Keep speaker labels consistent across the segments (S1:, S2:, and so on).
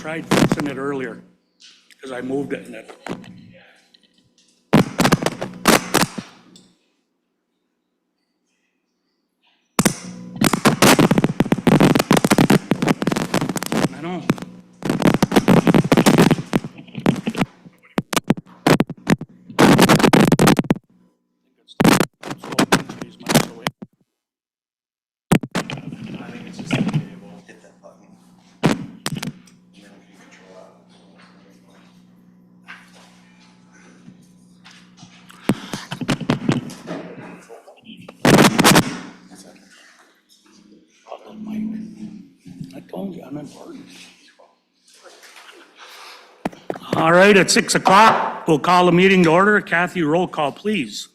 S1: tried fixing it earlier, because I moved it and it. I know.
S2: I think it's just the cable.
S3: Hit that button. And then we can control that.
S1: I told you, I'm important. All right, at 6 o'clock, we'll call the meeting to order. Kathy, roll call, please.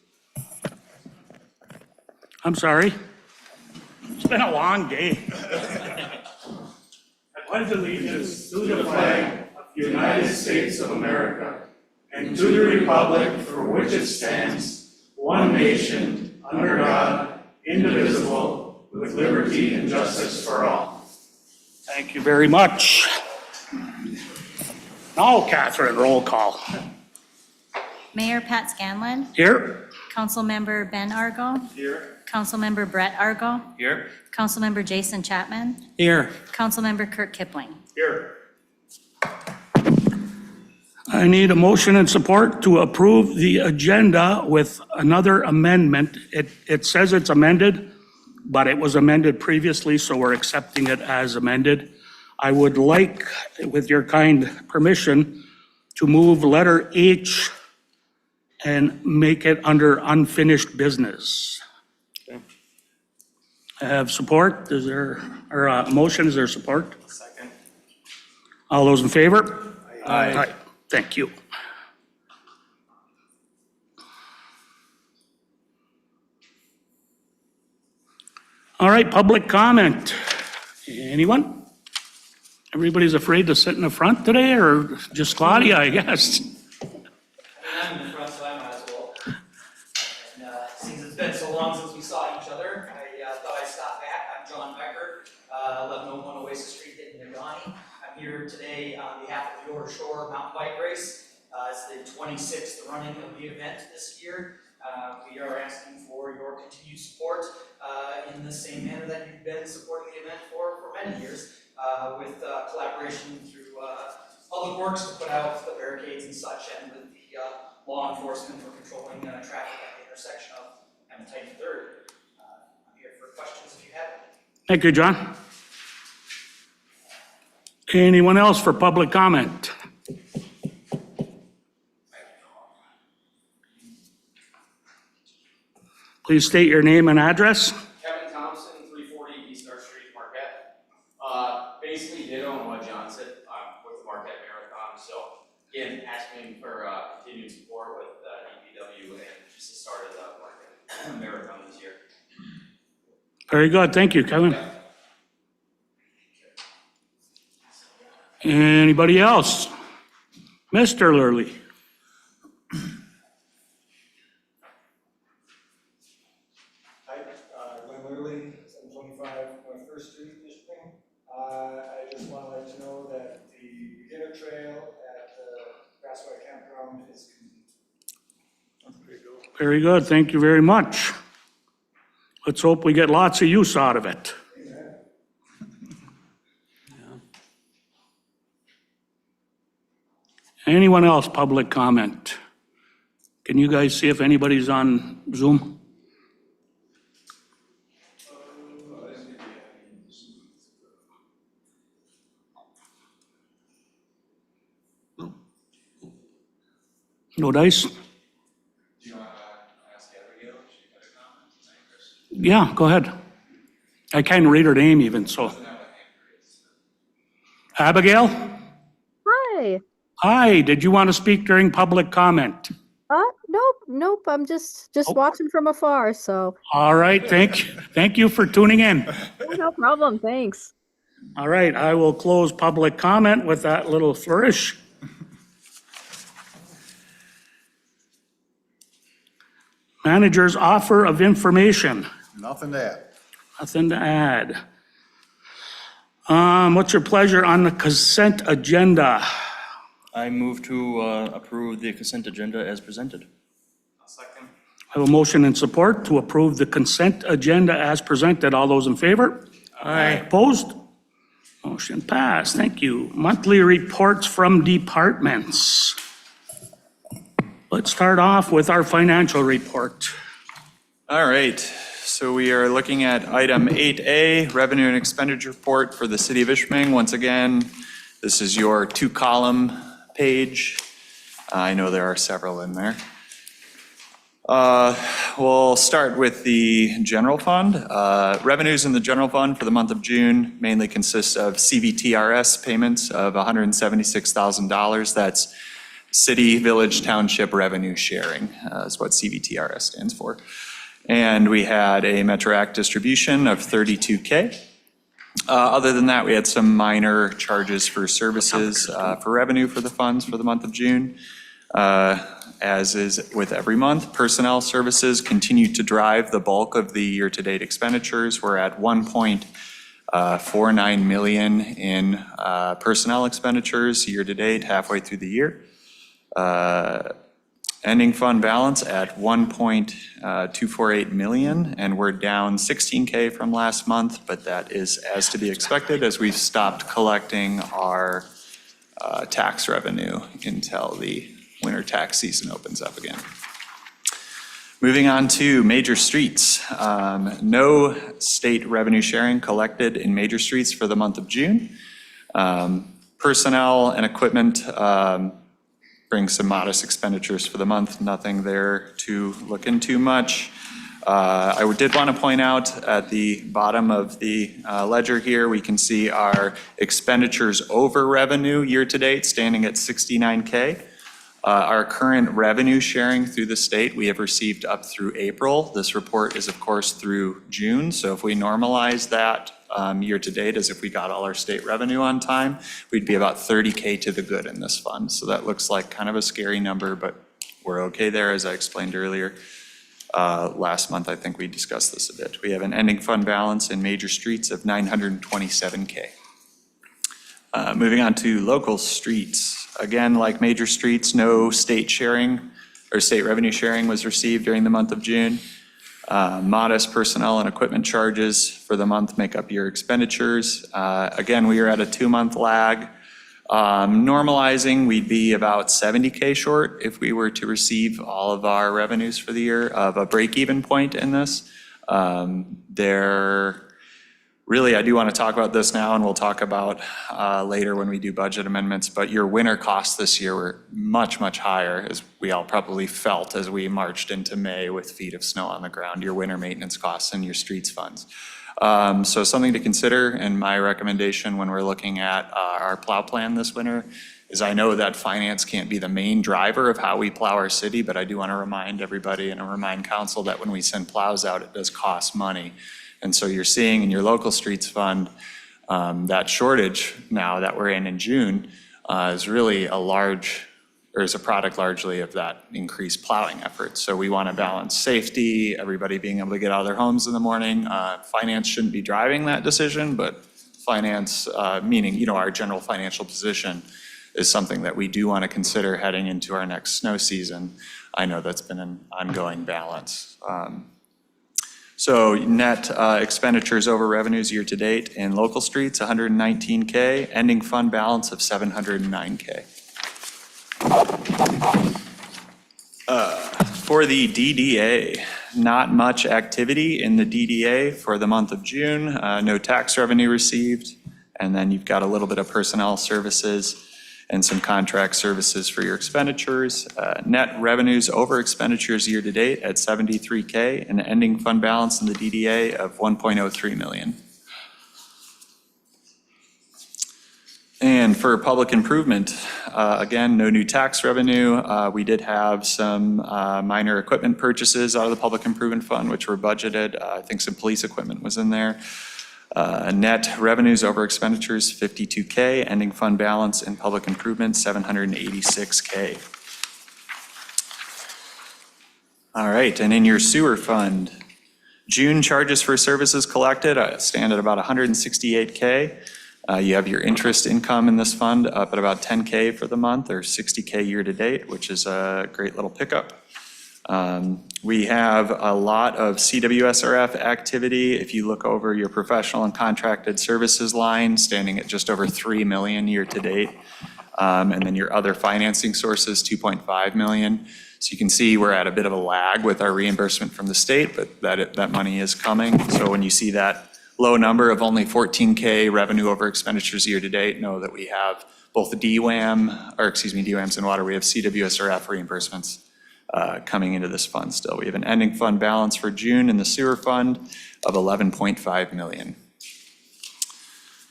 S1: I'm sorry. It's been a long day. I pledge allegiance to the flag of the United States of America and to the republic for which it stands, one nation, under God, indivisible, with liberty and justice for all. Thank you very much. Now, Catherine, roll call.
S4: Mayor Pat Scanlon,
S1: Here?
S4: Councilmember Ben Argo,
S2: Here.
S4: Councilmember Brett Argo,
S2: Here.
S4: Councilmember Jason Chapman,
S2: Here.
S4: Councilmember Kirk Kipling.
S1: Here. I need a motion and support to approve the agenda with another amendment. It says it's amended, but it was amended previously, so we're accepting it as amended. I would like, with your kind permission, to move letter H and make it under unfinished business. I have support. Is there, or a motion, is there support?
S2: Second.
S1: All those in favor?
S2: Aye.
S1: Thank you. All right, public comment. Anyone? Everybody's afraid to sit in the front today, or just Claudia, I guess?
S5: I'm in the front, so I might as well. And since it's been so long since we saw each other, I thought I'd stop back. I'm John Becker, 1101 Oasis Street in Nagani. I'm here today on behalf of the Order Shore Mountain Bike Race. It's the 26th running of the event this year. We are asking for your continued support in the same manner that you've been supporting the event for many years, with collaboration through Public Works to put out the barricades and such, and with the law enforcement for controlling traffic at the intersection of Hematite and 3rd. I'm here for questions if you have any.
S1: Thank you, John. Anyone else for public comment? Please state your name and address.
S6: Kevin Thompson, 340 East North Street, Marquette. Basically ditto on what John said with the Marquette Marathon. So again, asking for continued support with DPW and just the start of the Marquette Marathon this year.
S1: Very good, thank you, Kevin. Anybody else? Mr. Lurley.
S7: Literally 725 North First Street, Ishpeming. I just want to let you know that the beginner trail at the Grassway Campground is complete.
S1: Very good, thank you very much. Let's hope we get lots of use out of it.
S7: Amen.
S1: Anyone else, public comment? Can you guys see if anybody's on Zoom? No dice?
S6: Do you want to ask Abigail if she had a comment?
S1: Yeah, go ahead. I can't read her name even, so. Abigail?
S8: Hi.
S1: Hi, did you want to speak during public comment?
S8: Nope. I'm just watching from afar, so.
S1: All right, thank you for tuning in.
S8: No problem, thanks.
S1: All right, I will close public comment with that little flourish. Manager's offer of information.
S3: Nothing to add.
S1: Nothing to add. What's your pleasure on the consent agenda?
S2: I move to approve the consent agenda as presented.
S6: Second.
S1: I have a motion and support to approve the consent agenda as presented. All those in favor?
S2: Aye.
S1: Opposed? Motion passed. Thank you. Monthly reports from departments. Let's start off with our financial report.
S9: All right, so we are looking at item 8A, revenue and expenditure report for the city of Ishpeming. Once again, this is your two-column page. I know there are several in there. We'll start with the general fund. Revenues in the general fund for the month of June mainly consist of CVTRS payments of $176,000. That's City, Village, Township Revenue Sharing, is what CVTRS stands for. And we had a Metro Act distribution of $32K. Other than that, we had some minor charges for services for revenue for the funds for the month of June. As is with every month, personnel services continue to drive the bulk of the year-to-date expenditures. We're at 1.49 million in personnel expenditures year-to-date, halfway through the year. Ending fund balance at 1.248 million, and we're down 16K from last month, but that is as to be expected as we've stopped collecting our tax revenue until the winter tax season opens up again. Moving on to major streets. No state revenue sharing collected in major streets for the month of June. Personnel and equipment brings some modest expenditures for the month, nothing there to look into much. I did want to point out at the bottom of the ledger here, we can see our expenditures over revenue year-to-date standing at 69K. Our current revenue sharing through the state, we have received up through April. This report is, of course, through June. So if we normalize that year-to-date as if we got all our state revenue on time, we'd be about 30K to the good in this fund. So that looks like kind of a scary number, but we're okay there, as I explained earlier. Last month, I think we discussed this a bit. We have an ending fund balance in major streets of 927K. Moving on to local streets. Again, like major streets, no state sharing or state revenue sharing was received during the month of June. Modest personnel and equipment charges for the month make up your expenditures. Again, we are at a 2-month lag. Normalizing, we'd be about 70K short if we were to receive all of our revenues for the year of a break-even point in this. Really, I do want to talk about this now, and we'll talk about later when we do budget amendments, but your winter costs this year were much, much higher, as we all probably felt as we marched into May with feet of snow on the ground, your winter maintenance costs and your streets funds. So something to consider, and my recommendation when we're looking at our plow plan this winter is I know that finance can't be the main driver of how we plow our city, but I do want to remind everybody and remind council that when we send plows out, it does cost money. And so you're seeing in your local streets fund, that shortage now that we're in June is really is a product largely of that increased plowing effort. So we want to balance safety, everybody being able to get out of their homes in the morning. Finance shouldn't be driving that decision, but finance, meaning, our general financial position is something that we do want to consider heading into our next snow season. I know that's been an ongoing balance. So net expenditures over revenues year to date in local streets, 119K, ending fund balance of 709K. For the DDA, not much activity in the DDA for the month of June, no tax revenue received, and then you've got a little bit of personnel services and some contract services for your expenditures. Net revenues over expenditures year to date at 73K, and ending fund balance in the DDA of 1.03 million. And for public improvement, again, no new tax revenue. We did have some minor equipment purchases out of the public improvement fund, which were budgeted. I think some police equipment was in there. Net revenues over expenditures, 52K, ending fund balance in public improvement, 786K. All right, and in your sewer fund, June charges for services collected stand at about 168K. You have your interest income in this fund up at about 10K for the month, or 60K year-to-date, which is a great little pickup. We have a lot of CWSRF activity. If you look over your professional and contracted services line, standing at just over 3 million year-to-date. And then your other financing sources, 2.5 million. So you can see we're at a bit of a lag with our reimbursement from the state, but that money is coming. So when you see that low number of only 14K revenue over expenditures year-to-date, know that we have both the DWAMs and water. We have CWSRF reimbursements coming into this fund still. We have an ending fund balance for June in the sewer fund of 11.5 million.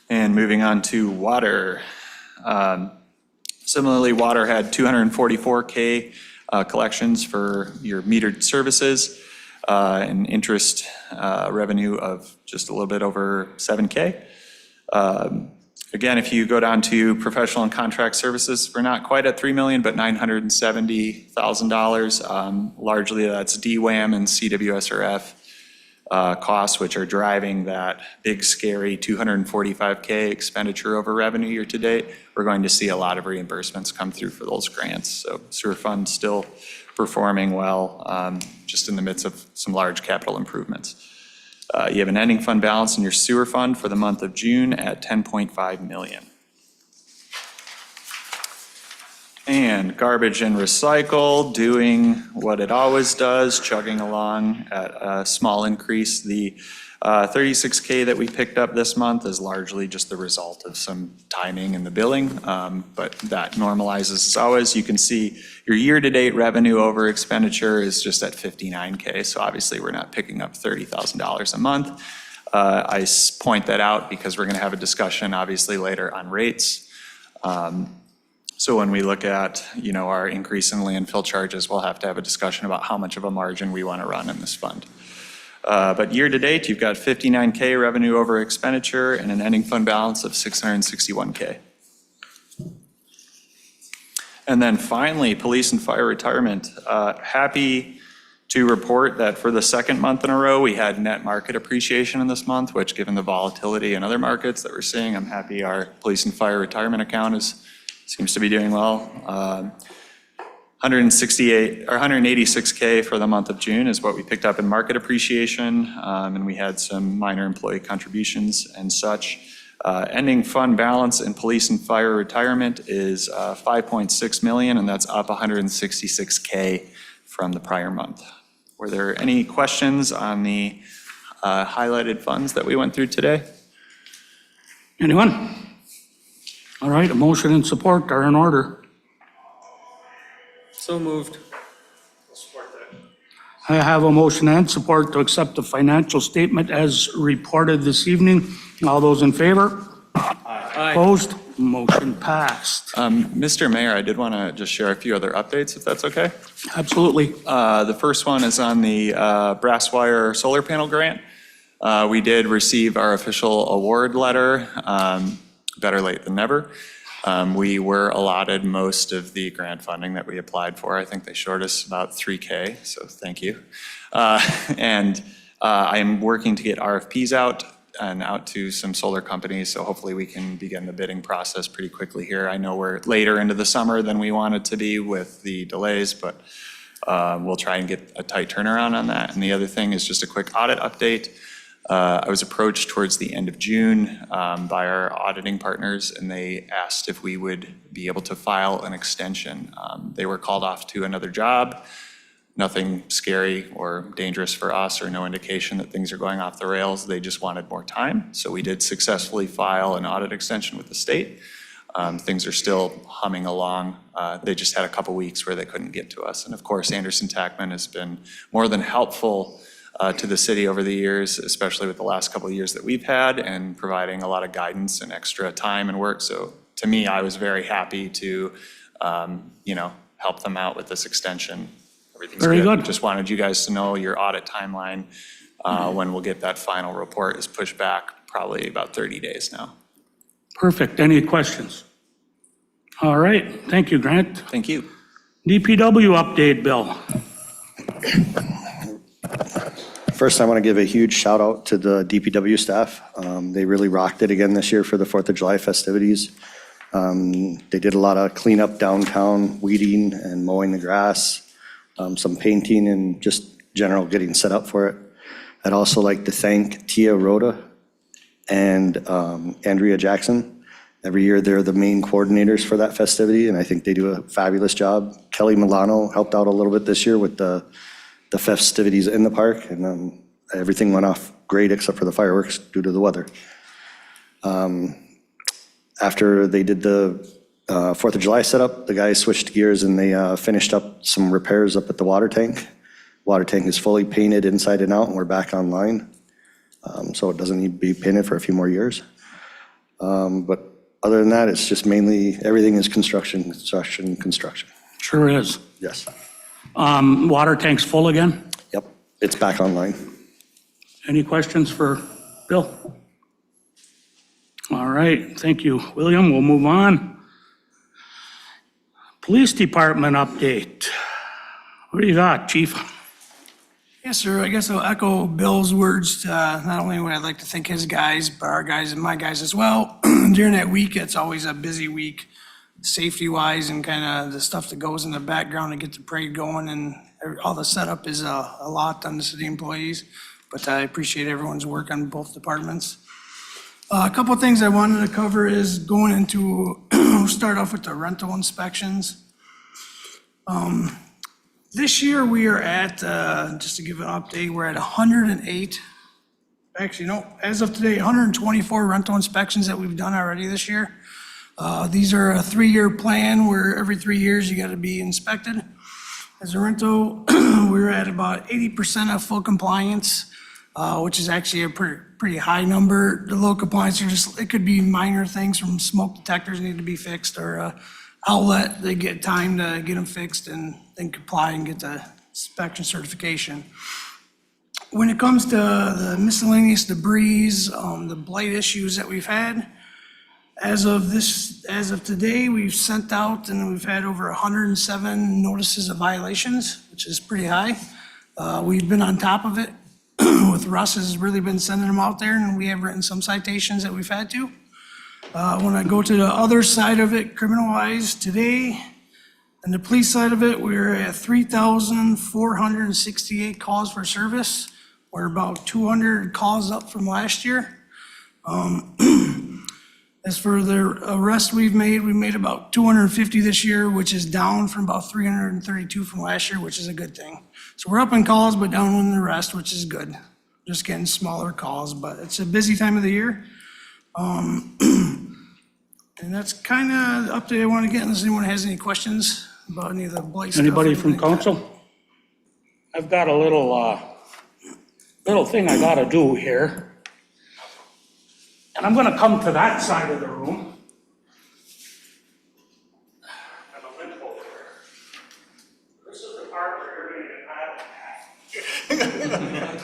S9: And moving on to water. Similarly, water had 244K collections for your metered services, and interest revenue of just a little bit over 7K. Again, if you go down to professional and contract services, we're not quite at 3 million, but $970,000. Largely that's DWAM and CWSRF costs, which are driving that big, scary 245K expenditure over revenue year to date. We're going to see a lot of reimbursements come through for those grants. So sewer fund still performing well, just in the midst of some large capital improvements. You have an ending fund balance in your sewer fund for the month of June at 10.5 million. And garbage and recycle doing what it always does, chugging along at a small increase. The 36K that we picked up this month is largely just the result of some timing in the billing, but that normalizes as always. You can see your year-to-date revenue over expenditure is just at 59K, so obviously we're not picking up $30,000 a month. I point that out because we're going to have a discussion obviously later on rates. So when we look at, our increase in landfill charges, we'll have to have a discussion about how much of a margin we want to run in this fund. But year to date, you've got 59K revenue over expenditure and an ending fund balance of 661K. And then finally, police and fire retirement. Happy to report that for the second month in a row, we had net market appreciation in this month, which given the volatility in other markets that we're seeing, I'm happy our police and fire retirement account seems to be doing well. 186K for the month of June is what we picked up in market appreciation, and we had some minor employee contributions and such. Ending fund balance in police and fire retirement is 5.6 million, and that's up 166K from the prior month. Were there any questions on the highlighted funds that we went through today?
S1: Anyone? All right, a motion and support are in order.
S2: So moved.
S1: I have a motion and support to accept the financial statement as reported this evening. All those in favor? Aye. Opposed? Motion passed.
S9: Mr. Mayor, I did want to just share a few other updates, if that's okay.
S1: Absolutely.
S9: The first one is on the brass wire solar panel grant. We did receive our official award letter, better late than never. We were allotted most of the grant funding that we applied for. I think they short us about 3K, so thank you. And I am working to get RFPs out to some solar companies, so hopefully we can begin the bidding process pretty quickly here. I know we're later into the summer than we wanted to be with the delays, but we'll try and get a tight turnaround on that. And the other thing is just a quick audit update. I was approached towards the end of June by our auditing partners, and they asked if we would be able to file an extension. They were called off to another job. Nothing scary or dangerous for us, or no indication that things are going off the rails. They just wanted more time. So we did successfully file an audit extension with the state. Things are still humming along. They just had a couple weeks where they couldn't get to us. And of course, Anderson Tackman has been more than helpful to the city over the years, especially with the last couple of years that we've had, and providing a lot of guidance and extra time and work. So to me, I was very happy to, help them out with this extension. Everything's
S1: Very good.
S9: Just wanted you guys to know your audit timeline, when we'll get that final report, is pushed back probably about 30 days now.
S1: Perfect. Any questions? All right. Thank you, Grant.
S9: Thank you.
S1: DPW update, Bill.
S3: First, I want to give a huge shout out to the DPW staff. They really rocked it again this year for the 4th of July festivities. They did a lot of cleanup downtown, weeding and mowing the grass, some painting and just general getting set up for it. I'd also like to thank Tia Rhoda and Andrea Jackson. Every year, they're the main coordinators for that festivity, and I think they do a fabulous job. Kelly Milano helped out a little bit this year with the festivities in the park, and everything went off great except for the fireworks due to the weather. After they did the 4th of July setup, the guys switched gears and they finished up some repairs up at the water tank. Water tank is fully painted inside and out, and we're back online. So it doesn't need to be painted for a few more years. But other than that, it's just mainly, everything is construction.
S1: Sure is.
S3: Yes.
S1: Water tank's full again?
S3: Yep, it's back online.
S1: Any questions for Bill? All right, thank you, William. We'll move on. Police Department update. What do you got, Chief?
S10: Yes, sir. I guess I'll echo Bill's words. Not only would I like to thank his guys, but our guys and my guys as well. During that week, it's always a busy week, safety-wise, and kind of the stuff that goes in the background to get the parade going, and all the setup is a lot on the city employees. But I appreciate everyone's work on both departments. A couple of things I wanted to cover is going into, we'll start off with the rental inspections. This year we are at, just to give an update, we're at 108. Actually, no, as of today, 124 rental inspections that we've done already this year. These are a 3-year plan where every 3 years you got to be inspected. As a rental, we're at about 80% of full compliance, which is actually a pretty high number. The low compliance are just, it could be minor things from smoke detectors need to be fixed, or outlet, they get time to get them fixed and then comply and get the inspection certification. When it comes to the miscellaneous debris, the blight issues that we've had, as of today, we've sent out and we've had over 107 notices of violations, which is pretty high. We've been on top of it. With Russ has really been sending them out there, and we have written some citations that we've had to. When I go to the other side of it, criminal-wise, today, and the police side of it, we're at 3,468 calls for service. We're about 200 calls up from last year. As for the arrests we made about 250 this year, which is down from about 332 from last year, which is a good thing. So we're up in calls, but down in the arrest, which is good. Just getting smaller calls, but it's a busy time of the year. And that's kind of the update I want to get, unless anyone has any questions about any of the blight stuff.
S1: Anybody from council? I've got a little thing I gotta do here. And I'm gonna come to that side of the room. And I'll limp over there. This is the part where you're gonna get mad at.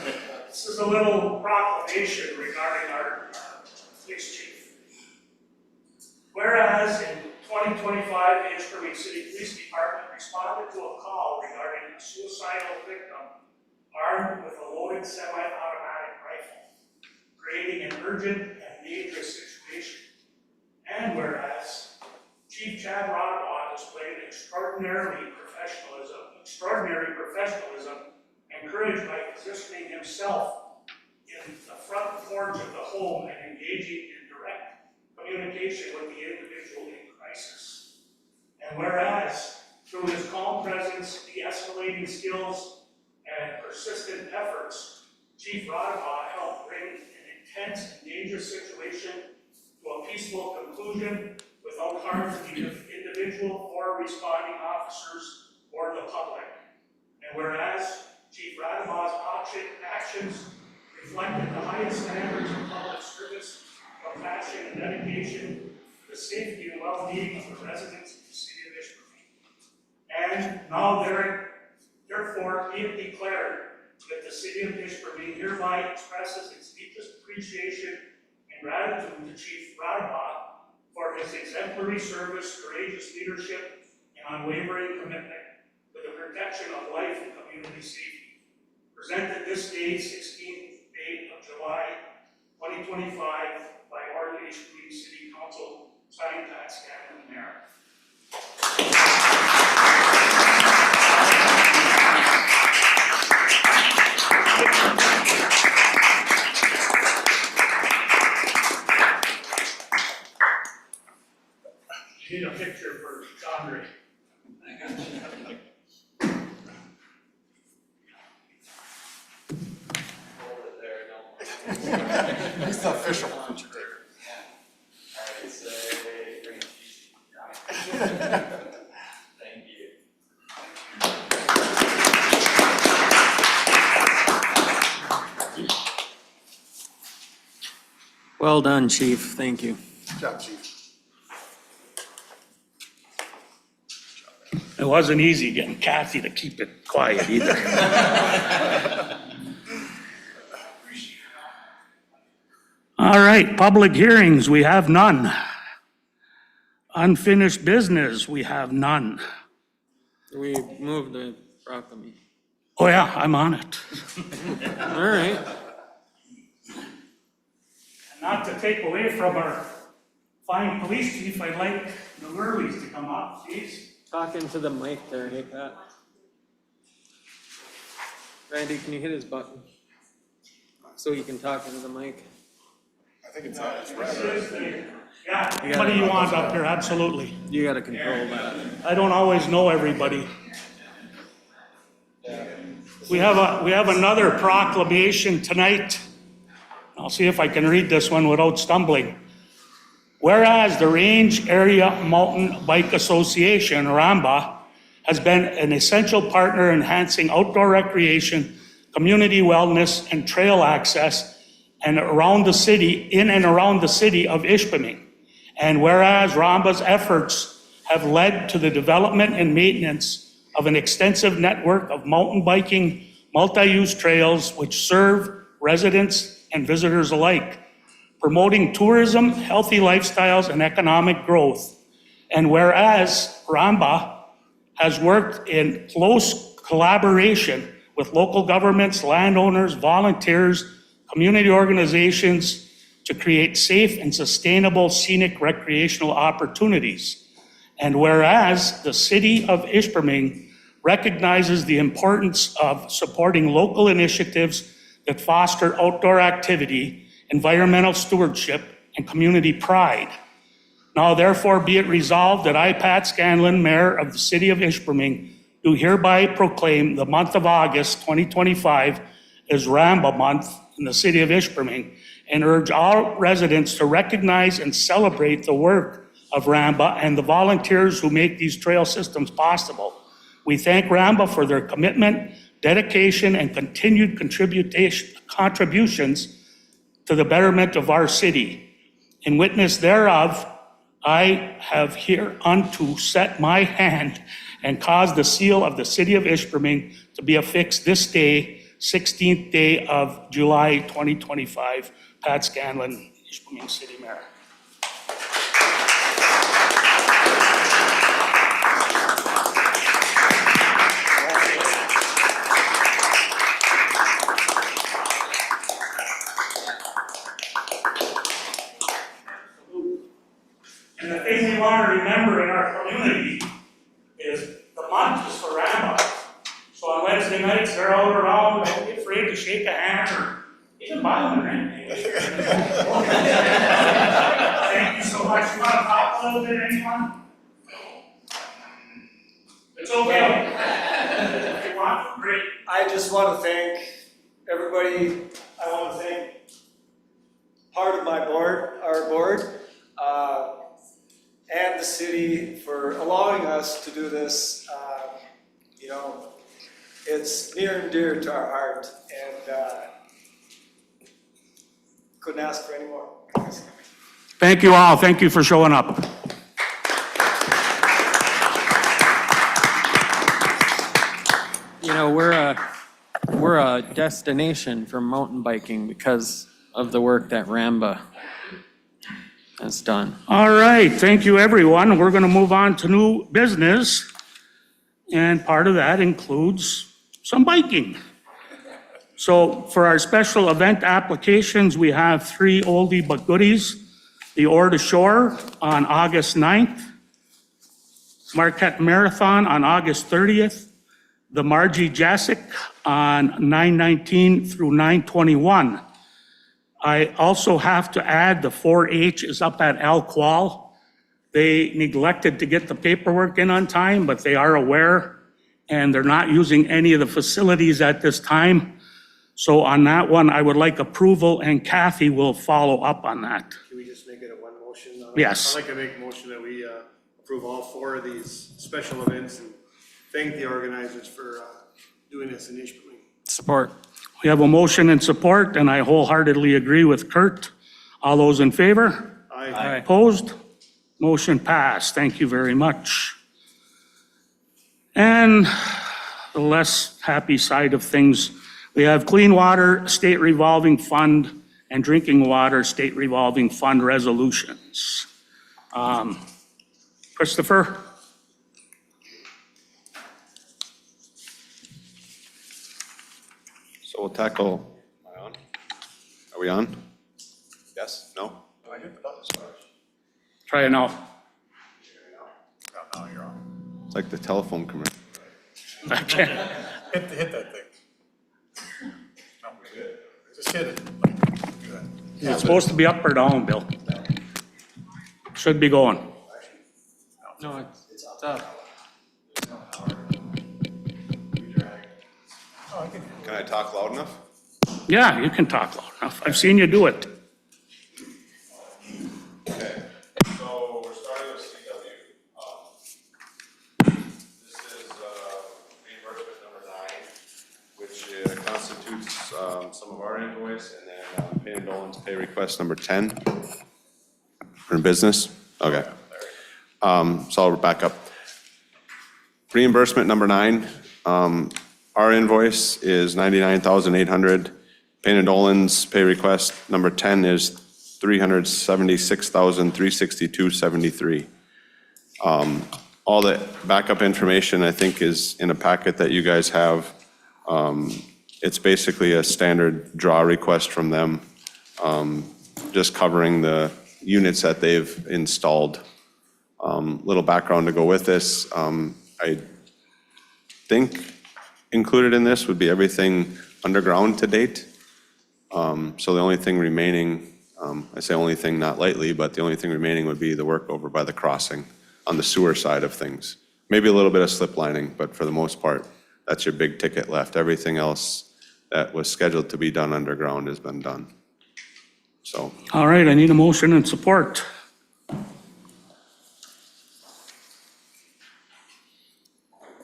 S1: This is a little proclamation regarding our police chief. Whereas in 2025, the Ishpeming City Police Department responded to a call regarding a suicidal victim armed with a loaded semi-automatic rifle, creating an urgent and dangerous situation. And whereas Chief Chad Rodwell displayed extraordinary professionalism, encouraged by positioning himself in the front porch of the home and engaging in direct communication with the individual in crisis. And whereas, through his calm presence, de-escalating skills, and persistent efforts, Chief Rodwell helped bring an intense and dangerous situation to a peaceful conclusion without harm to the individual or responding officers or the public. And whereas Chief Rodwell's actions reflected the highest standards of public service, compassion, and dedication to the safety and well-being of the residents of the city of Ishpeming. And now therefore be it declared that the city of Ishpeming hereby expresses its deepest appreciation and gratitude to Chief Rodwell for his exemplary service, courageous leadership, and unwavering commitment to the protection of life and community safety. presented this day, 16th day of July, 2025, by our Ishpeming City Council, signed Pat Scanlon, Mayor. Need a picture for Andre.
S9: It's the official picture.
S6: Thank you.
S11: Well done, Chief. Thank you.
S9: Good job, Chief.
S1: It wasn't easy getting Kathy to keep it quiet either. All right, public hearings, we have none. Unfinished business, we have none.
S11: We moved the proclamation.
S1: Oh yeah, I'm on it.
S11: All right.
S1: Not to take away from our fine police chief, I'd like the Whirlies to come up, please.
S11: Talk into the mic there, hey Pat. Randy, can you hit his button? So you can talk into the mic.
S9: I think it's right.
S1: Yeah, what do you want up here? Absolutely.
S11: You gotta control that.
S1: I don't always know everybody. We have another proclamation tonight. I'll see if I can read this one without stumbling. Whereas the Range Area Mountain Bike Association, RAMBA, has been an essential partner enhancing outdoor recreation, community wellness, and trail access and around the city, in and around the city of Ishpeming. And whereas RAMBA's efforts have led to the development and maintenance of an extensive network of mountain biking, multi-use trails which serve residents and visitors alike, promoting tourism, healthy lifestyles, and economic growth. And whereas RAMBA has worked in close collaboration with local governments, landowners, volunteers, community organizations to create safe and sustainable scenic recreational opportunities. And whereas the city of Ishpeming recognizes the importance of supporting local initiatives that foster outdoor activity, environmental stewardship, and community pride. Now therefore be it resolved that I, Pat Scanlon, Mayor of the City of Ishpeming, do hereby proclaim the month of August 2025 as RAMBA Month in the City of Ishpeming, and urge all residents to recognize and celebrate the work of RAMBA and the volunteers who make these trail systems possible. We thank RAMBA for their commitment, dedication, and continued contributions to the betterment of our city. In witness thereof, I have hereunto set my hand and caused the seal of the City of Ishpeming to be affixed this day, 16th day of July 2025. Pat Scanlon, Ishpeming City Mayor. And the thing we want to remember in our community is the month is for RAMBA. So on Wednesday nights, they're out around, don't be afraid to shake a hand or even buy them a drink. Thank you so much. You want to talk a little bit, anyone? It's okay. If you want, great.
S7: I just want to thank everybody. I want to thank part of my board, our board, and the city for allowing us to do this. You know, it's near and dear to our heart, and couldn't ask for any more.
S1: Thank you all. Thank you for showing up.
S11: You know, we're a destination for mountain biking because of the work that RAMBA has done.
S1: All right, thank you, everyone. We're going to move on to new business, and part of that includes some biking. So for our special event applications, we have 3 oldie but goodies. The Ore to Shore on August 9th, Marquette Marathon on August 30th, the Margie Jasic on 9/19 through 9/21. I also have to add the 4-H is up at Al Qual. They neglected to get the paperwork in on time, but they are aware, and they're not using any of the facilities at this time. So on that one, I would like approval, and Kathy will follow up on that.
S12: Can we just make it a one motion?
S1: Yes.
S12: I'd like to make a motion that we approve all 4 of these special events and thank the organizers for doing this in Ishpeming.
S11: Support.
S1: We have a motion and support, and I wholeheartedly agree with Kurt. All those in favor?
S12: Aye.
S1: Opposed? Motion passed. Thank you very much. And the less happy side of things, we have Clean Water State Revolving Fund and Drinking Water State Revolving Fund resolutions. Christopher?
S13: So we'll tackle, am I on? Are we on? Yes? No?
S1: Try it now.
S12: Now you're on.
S13: It's like the telephone commercial.
S1: I can't.
S12: Hit that thing. No, just hit it. Good.
S1: Is it supposed to be up or down, Bill? Should be going.
S11: No, it's up.
S13: Can I talk loud enough?
S1: Yeah, you can talk loud enough. I've seen you do it.
S13: Okay, so we're starting with CW. This is reimbursement number 9, which constitutes some of our invoice, and then Pay and Dolan's pay request number 10. For business? Okay. So I'll back up. Reimbursement number 9, our invoice is $99,800. Payne and Dolan's pay request number 10 is $376,362.73. All the backup information, I think, is in a packet that you guys have. It's basically a standard draw request from them, just covering the units that they've installed. Little background to go with this. I think included in this would be everything underground to date. So the only thing remaining, I say only thing not lightly, but the only thing remaining would be the work over by the crossing on the sewer side of things. Maybe a little bit of slip lining, but for the most part, that's your big ticket left. Everything else that was scheduled to be done underground has been done. So,
S1: All right, I need a motion and support.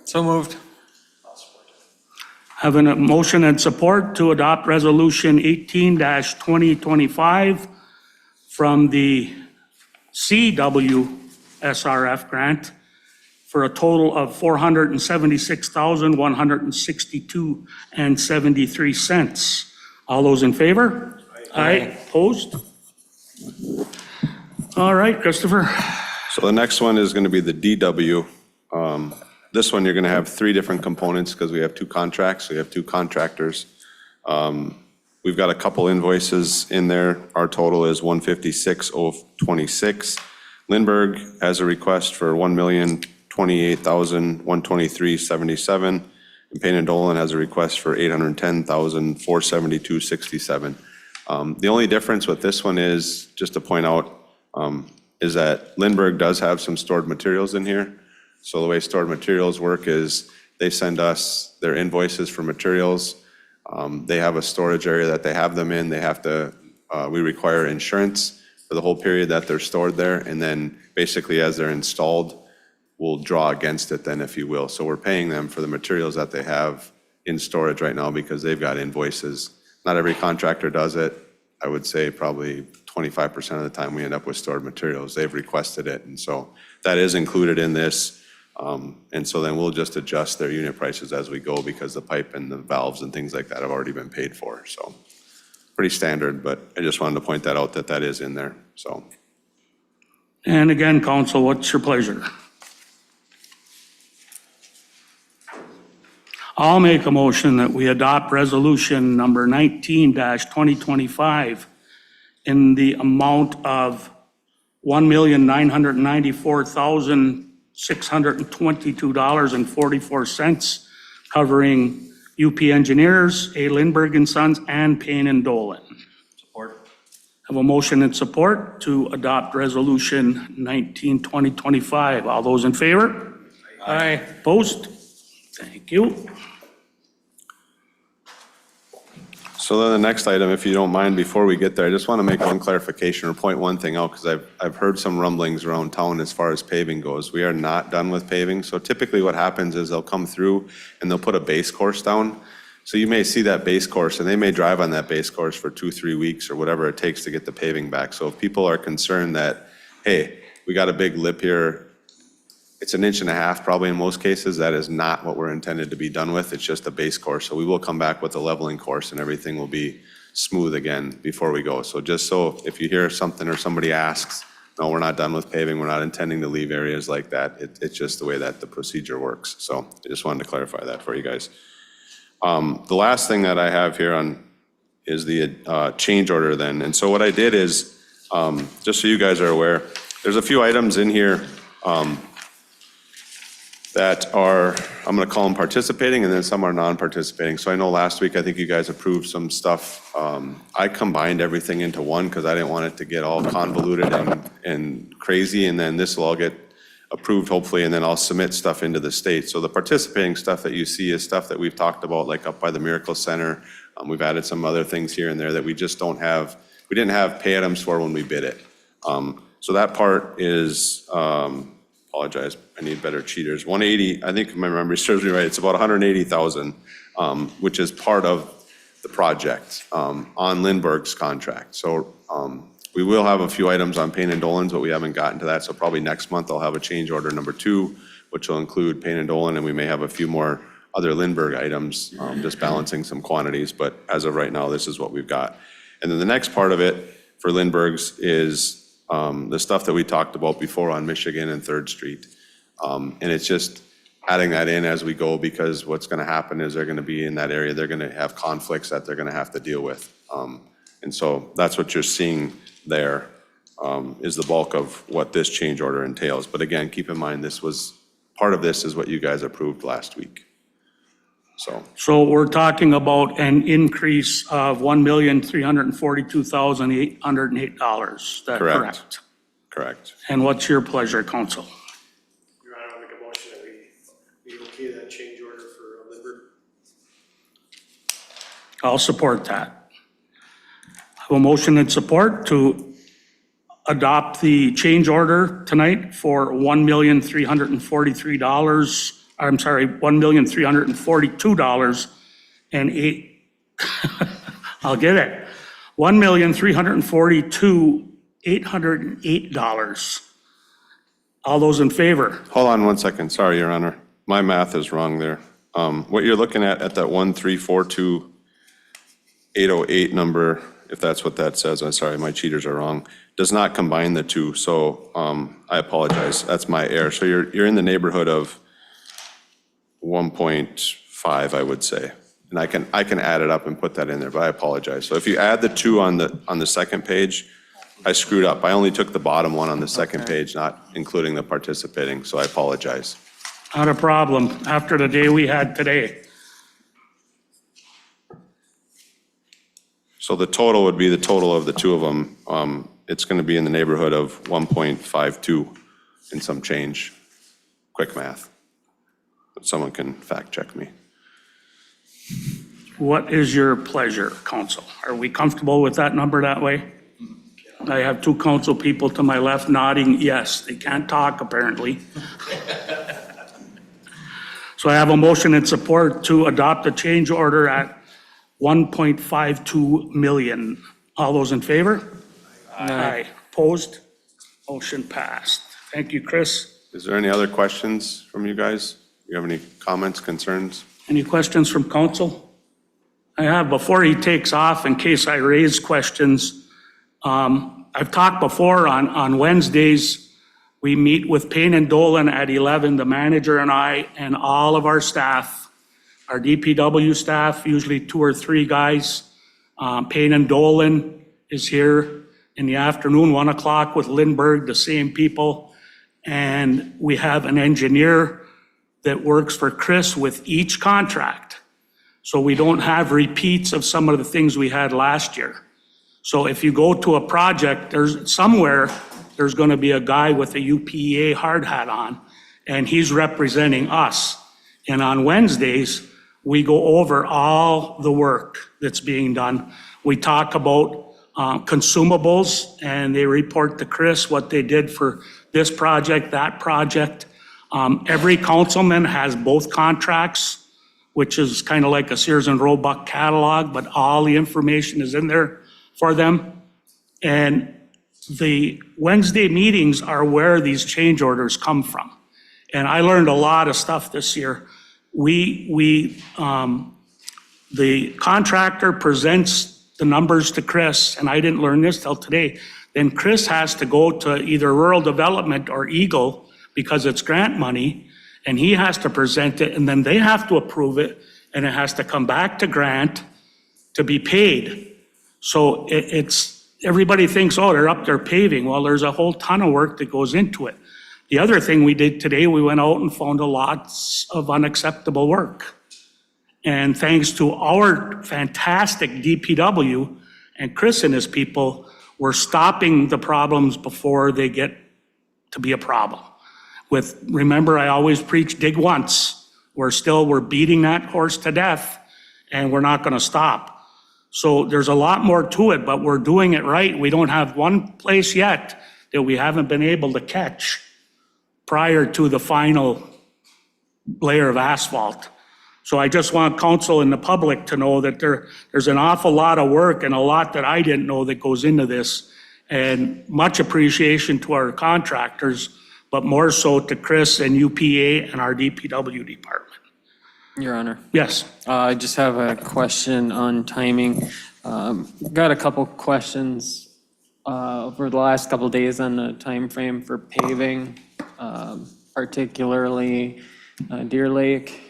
S11: So moved.
S1: Having a motion and support to adopt Resolution 18-2025 from the CWSRF grant for a total of $476,162.73. All those in favor? Aye. Opposed? All right, Christopher.
S13: so the next one is going to be the DW. This one, you're going to have 3 different components because we have 2 contracts. We have 2 contractors. We've got a couple invoices in there. Our total is $156,026. Lindbergh has a request for $1,028,123.77. And Payne and Dolan has a request for $810,472.67. The only difference with this one is, just to point out, is that Lindbergh does have some stored materials in here. So the way stored materials work is they send us their invoices for materials. They have a storage area that they have them in. They have to, we require insurance for the whole period that they're stored there. And then basically as they're installed, we'll draw against it then, if you will. So we're paying them for the materials that they have in storage right now because they've got invoices. Not every contractor does it. I would say probably 25% of the time we end up with stored materials. They've requested it. And so that is included in this. And so then we'll just adjust their unit prices as we go because the pipe and the valves and things like that have already been paid for. So pretty standard, but I just wanted to point that out that that is in there, so.
S1: And again, council, what's your pleasure? I'll make a motion that we adopt resolution number 19-2025 in the amount of $1,994,622.44, covering UP Engineers, A. Lindbergh and Sons, and Payne and Dolan.
S2: Support.
S1: Have a motion and support to adopt resolution 19-2025. All those in favor?
S11: Aye.
S1: Opposed? Thank you.
S13: So then the next item, if you don't mind, before we get there, I just want to make one clarification or point one thing out, because I've heard some rumblings around town as far as paving goes. We are not done with paving. So typically what happens is they'll come through and they'll put a base course down. So you may see that base course and they may drive on that base course for 2-3 weeks or whatever it takes to get the paving back. So if people are concerned that, hey, we got a big lip here, it's 1.5 inches probably in most cases, that is not what we're intended to be done with. It's just a base course. So we will come back with a leveling course and everything will be smooth again before we go. So just so if you hear something or somebody asks, no, we're not done with paving, we're not intending to leave areas like that. It's just the way that the procedure works. So I just wanted to clarify that for you guys. The last thing that I have here on is the change order then. And so what I did is, just so you guys are aware, there's a few items in here that are, I'm gonna call them participating, and then some are non-participating. So I know last week, I think you guys approved some stuff. I combined everything into one because I didn't want it to get all convoluted and crazy, and then this will all get approved hopefully, and then I'll submit stuff into the state. So the participating stuff that you see is stuff that we've talked about, like up by the Miracle Center. We've added some other things here and there that we just don't have, we didn't have pay items for when we bid it. So that part is, apologize, I need better cheaters. 180, I think if my memory serves me right, it's about 180,000, which is part of the project on Lindbergh's contract. So we will have a few items on Payne and Dolan's, but we haven't gotten to that. So probably next month I'll have a change order number 2, which will include Payne and Dolan, and we may have a few more other Lindbergh items, just balancing some quantities. But as of right now, this is what we've got. And then the next part of it for Lindbergh's is the stuff that we talked about before on Michigan and 3rd Street. And it's just adding that in as we go, because what's gonna happen is they're gonna be in that area, they're gonna have conflicts that they're gonna have to deal with. And so that's what you're seeing there, is the bulk of what this change order entails. But again, keep in mind, part of this is what you guys approved last week.
S1: So we're talking about an increase of $1,342,808. Is that correct?
S13: Correct.
S1: And what's your pleasure, council?
S12: Your Honor, I'll make a motion that we okay that change order for Lindbergh.
S1: I'll support that. I have a motion and support to adopt the change order tonight for $1,342 and I'll get it. $1,342,808. All those in favor?
S13: Hold on one second. Sorry, Your Honor. My math is wrong there. What you're looking at that 1,342,808 number, if that's what that says, I'm sorry, my cheaters are wrong, does not combine the two. So I apologize. That's my error. So you're in the neighborhood of 1.5, I would say. And I can add it up and put that in there, but I apologize. So if you add the 2 on the second page, I screwed up. I only took the bottom one on the second page, not including the participating, so I apologize.
S1: Not a problem. After the day we had today.
S13: So the total would be the total of the 2 of them. It's going to be in the neighborhood of 1.52 and some change. Quick math. But someone can fact check me.
S1: What is your pleasure, council? Are we comfortable with that number that way? I have 2 council people to my left nodding yes. They can't talk apparently. So I have a motion and support to adopt a change order at 1.52 million. All those in favor? Aye. Opposed? Motion passed. Thank you, Chris.
S13: Is there any other questions from you guys? You have any comments, concerns?
S1: Any questions from council? I have, before he takes off, in case I raise questions, I've talked before on Wednesdays, we meet with Payne and Dolan at 11, the manager and I, and all of our staff our DPW staff, usually 2 or 3 guys. Payne and Dolan is here in the afternoon, 1 o'clock with Lindbergh, the same people. And we have an engineer that works for Chris with each contract. So we don't have repeats of some of the things we had last year. So if you go to a project, there's going to be a guy with a UPEA hard hat on, and he's representing us. And on Wednesdays, we go over all the work that's being done. We talk about consumables, and they report to Chris what they did for this project, that project. Every councilman has both contracts, which is kind of like a Sears and Roebuck catalog, but all the information is in there for them. And the Wednesday meetings are where these change orders come from. And I learned a lot of stuff this year. The contractor presents the numbers to Chris, and I didn't learn this till today. Then Chris has to go to either Rural Development or Eagle because it's grant money, and he has to present it, and then they have to approve it, and it has to come back to grant to be paid. So everybody thinks, oh, they're up there paving. Well, there's a whole ton of work that goes into it. The other thing we did today, we went out and found lots of unacceptable work. And thanks to our fantastic DPW and Chris and his people, we're stopping the problems before they get to be a problem. Remember, I always preach dig once. We're beating that horse to death, and we're not gonna stop. So there's a lot more to it, but we're doing it right. We don't have one place yet that we haven't been able to catch prior to the final layer of asphalt. So I just want council and the public to know that there's an awful lot of work and a lot that I didn't know that goes into this. And much appreciation to our contractors, but more so to Chris and UPA and our DPW department.
S11: Your Honor.
S1: Yes.
S11: I just have a question on timing. Got a couple questions over the last couple days on the time frame for paving, particularly Deer Lake.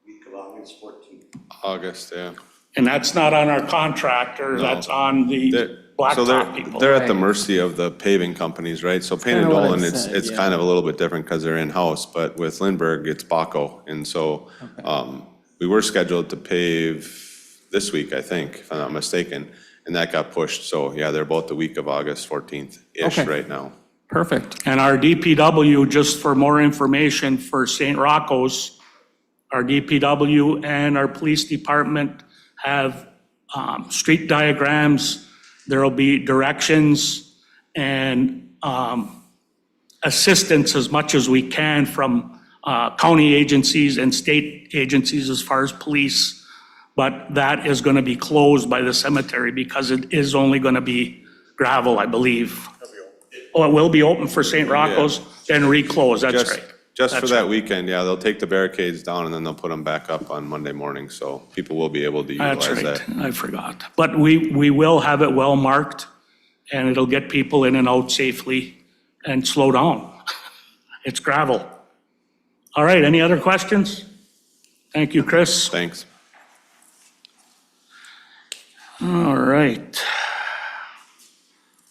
S3: Week of August 14th.
S13: August, yeah.
S1: And that's not on our contractor,
S13: No.
S1: that's on the
S13: So
S1: blacktop people.
S13: they're at the mercy of the paving companies, right? So Payne and
S11: kinda what I
S13: Dolan,
S11: said,
S13: it's
S11: yeah.
S13: kind of a little bit different because they're in-house, but with Lindbergh, it's Baco. And so we were scheduled to pave this week, I think, if I'm not mistaken, and that got pushed. So yeah, they're both the week of August 14th-ish
S11: Okay.
S13: right now.
S11: Perfect.
S1: And our DPW, just for more information for St. Rocco's, our DPW and our police department have street diagrams. There'll be directions and assistance as much as we can from county agencies and state agencies as far as police. But that is going to be closed by the cemetery because it is only going to be gravel, I believe. Oh, it will be open for St. Rocco's, then reclose, that's right.
S13: Just for that weekend, yeah, they'll take the barricades down and then they'll put them back up on Monday morning. So people will be able to
S1: That's
S13: utilize
S1: right,
S13: that.
S1: I forgot. But we will have it well marked, and it'll get people in and out safely and slow down. It's gravel. All right, any other questions? Thank you, Chris.
S13: Thanks.
S1: All right.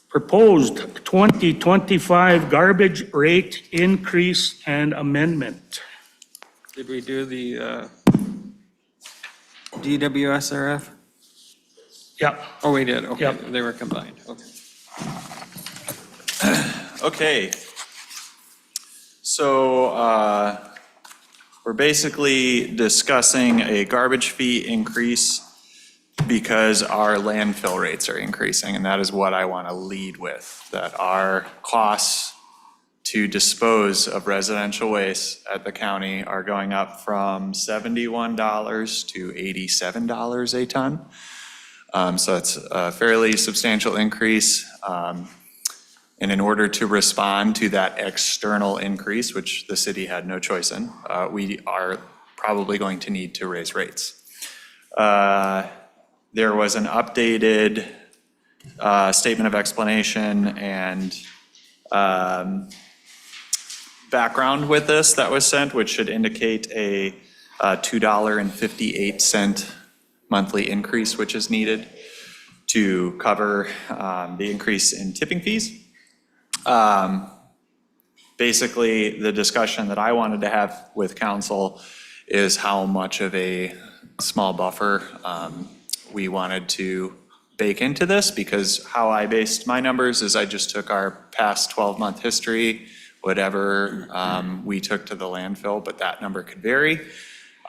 S1: Proposed 2025 garbage rate increase and amendment.
S11: Did we do the DWSRF?
S1: Yep.
S11: Oh, we did, okay,
S1: Yep.
S11: they were combined, okay.
S9: Okay. So we're basically discussing a garbage fee increase because our landfill rates are increasing, and that is what I want to lead with, that our costs to dispose of residential waste at the county are going up from $71 to $87 a ton. So it's a fairly substantial increase. And in order to respond to that external increase, which the city had no choice in, we are probably going to need to raise rates. There was an updated statement of explanation and background with this that was sent, which should indicate a $2.58 monthly increase, which is needed to cover the increase in tipping fees. Basically, the discussion that I wanted to have with council is how much of a small buffer we wanted to bake into this, because how I based my numbers is I just took our past 12-month history, whatever we took to the landfill, but that number could vary,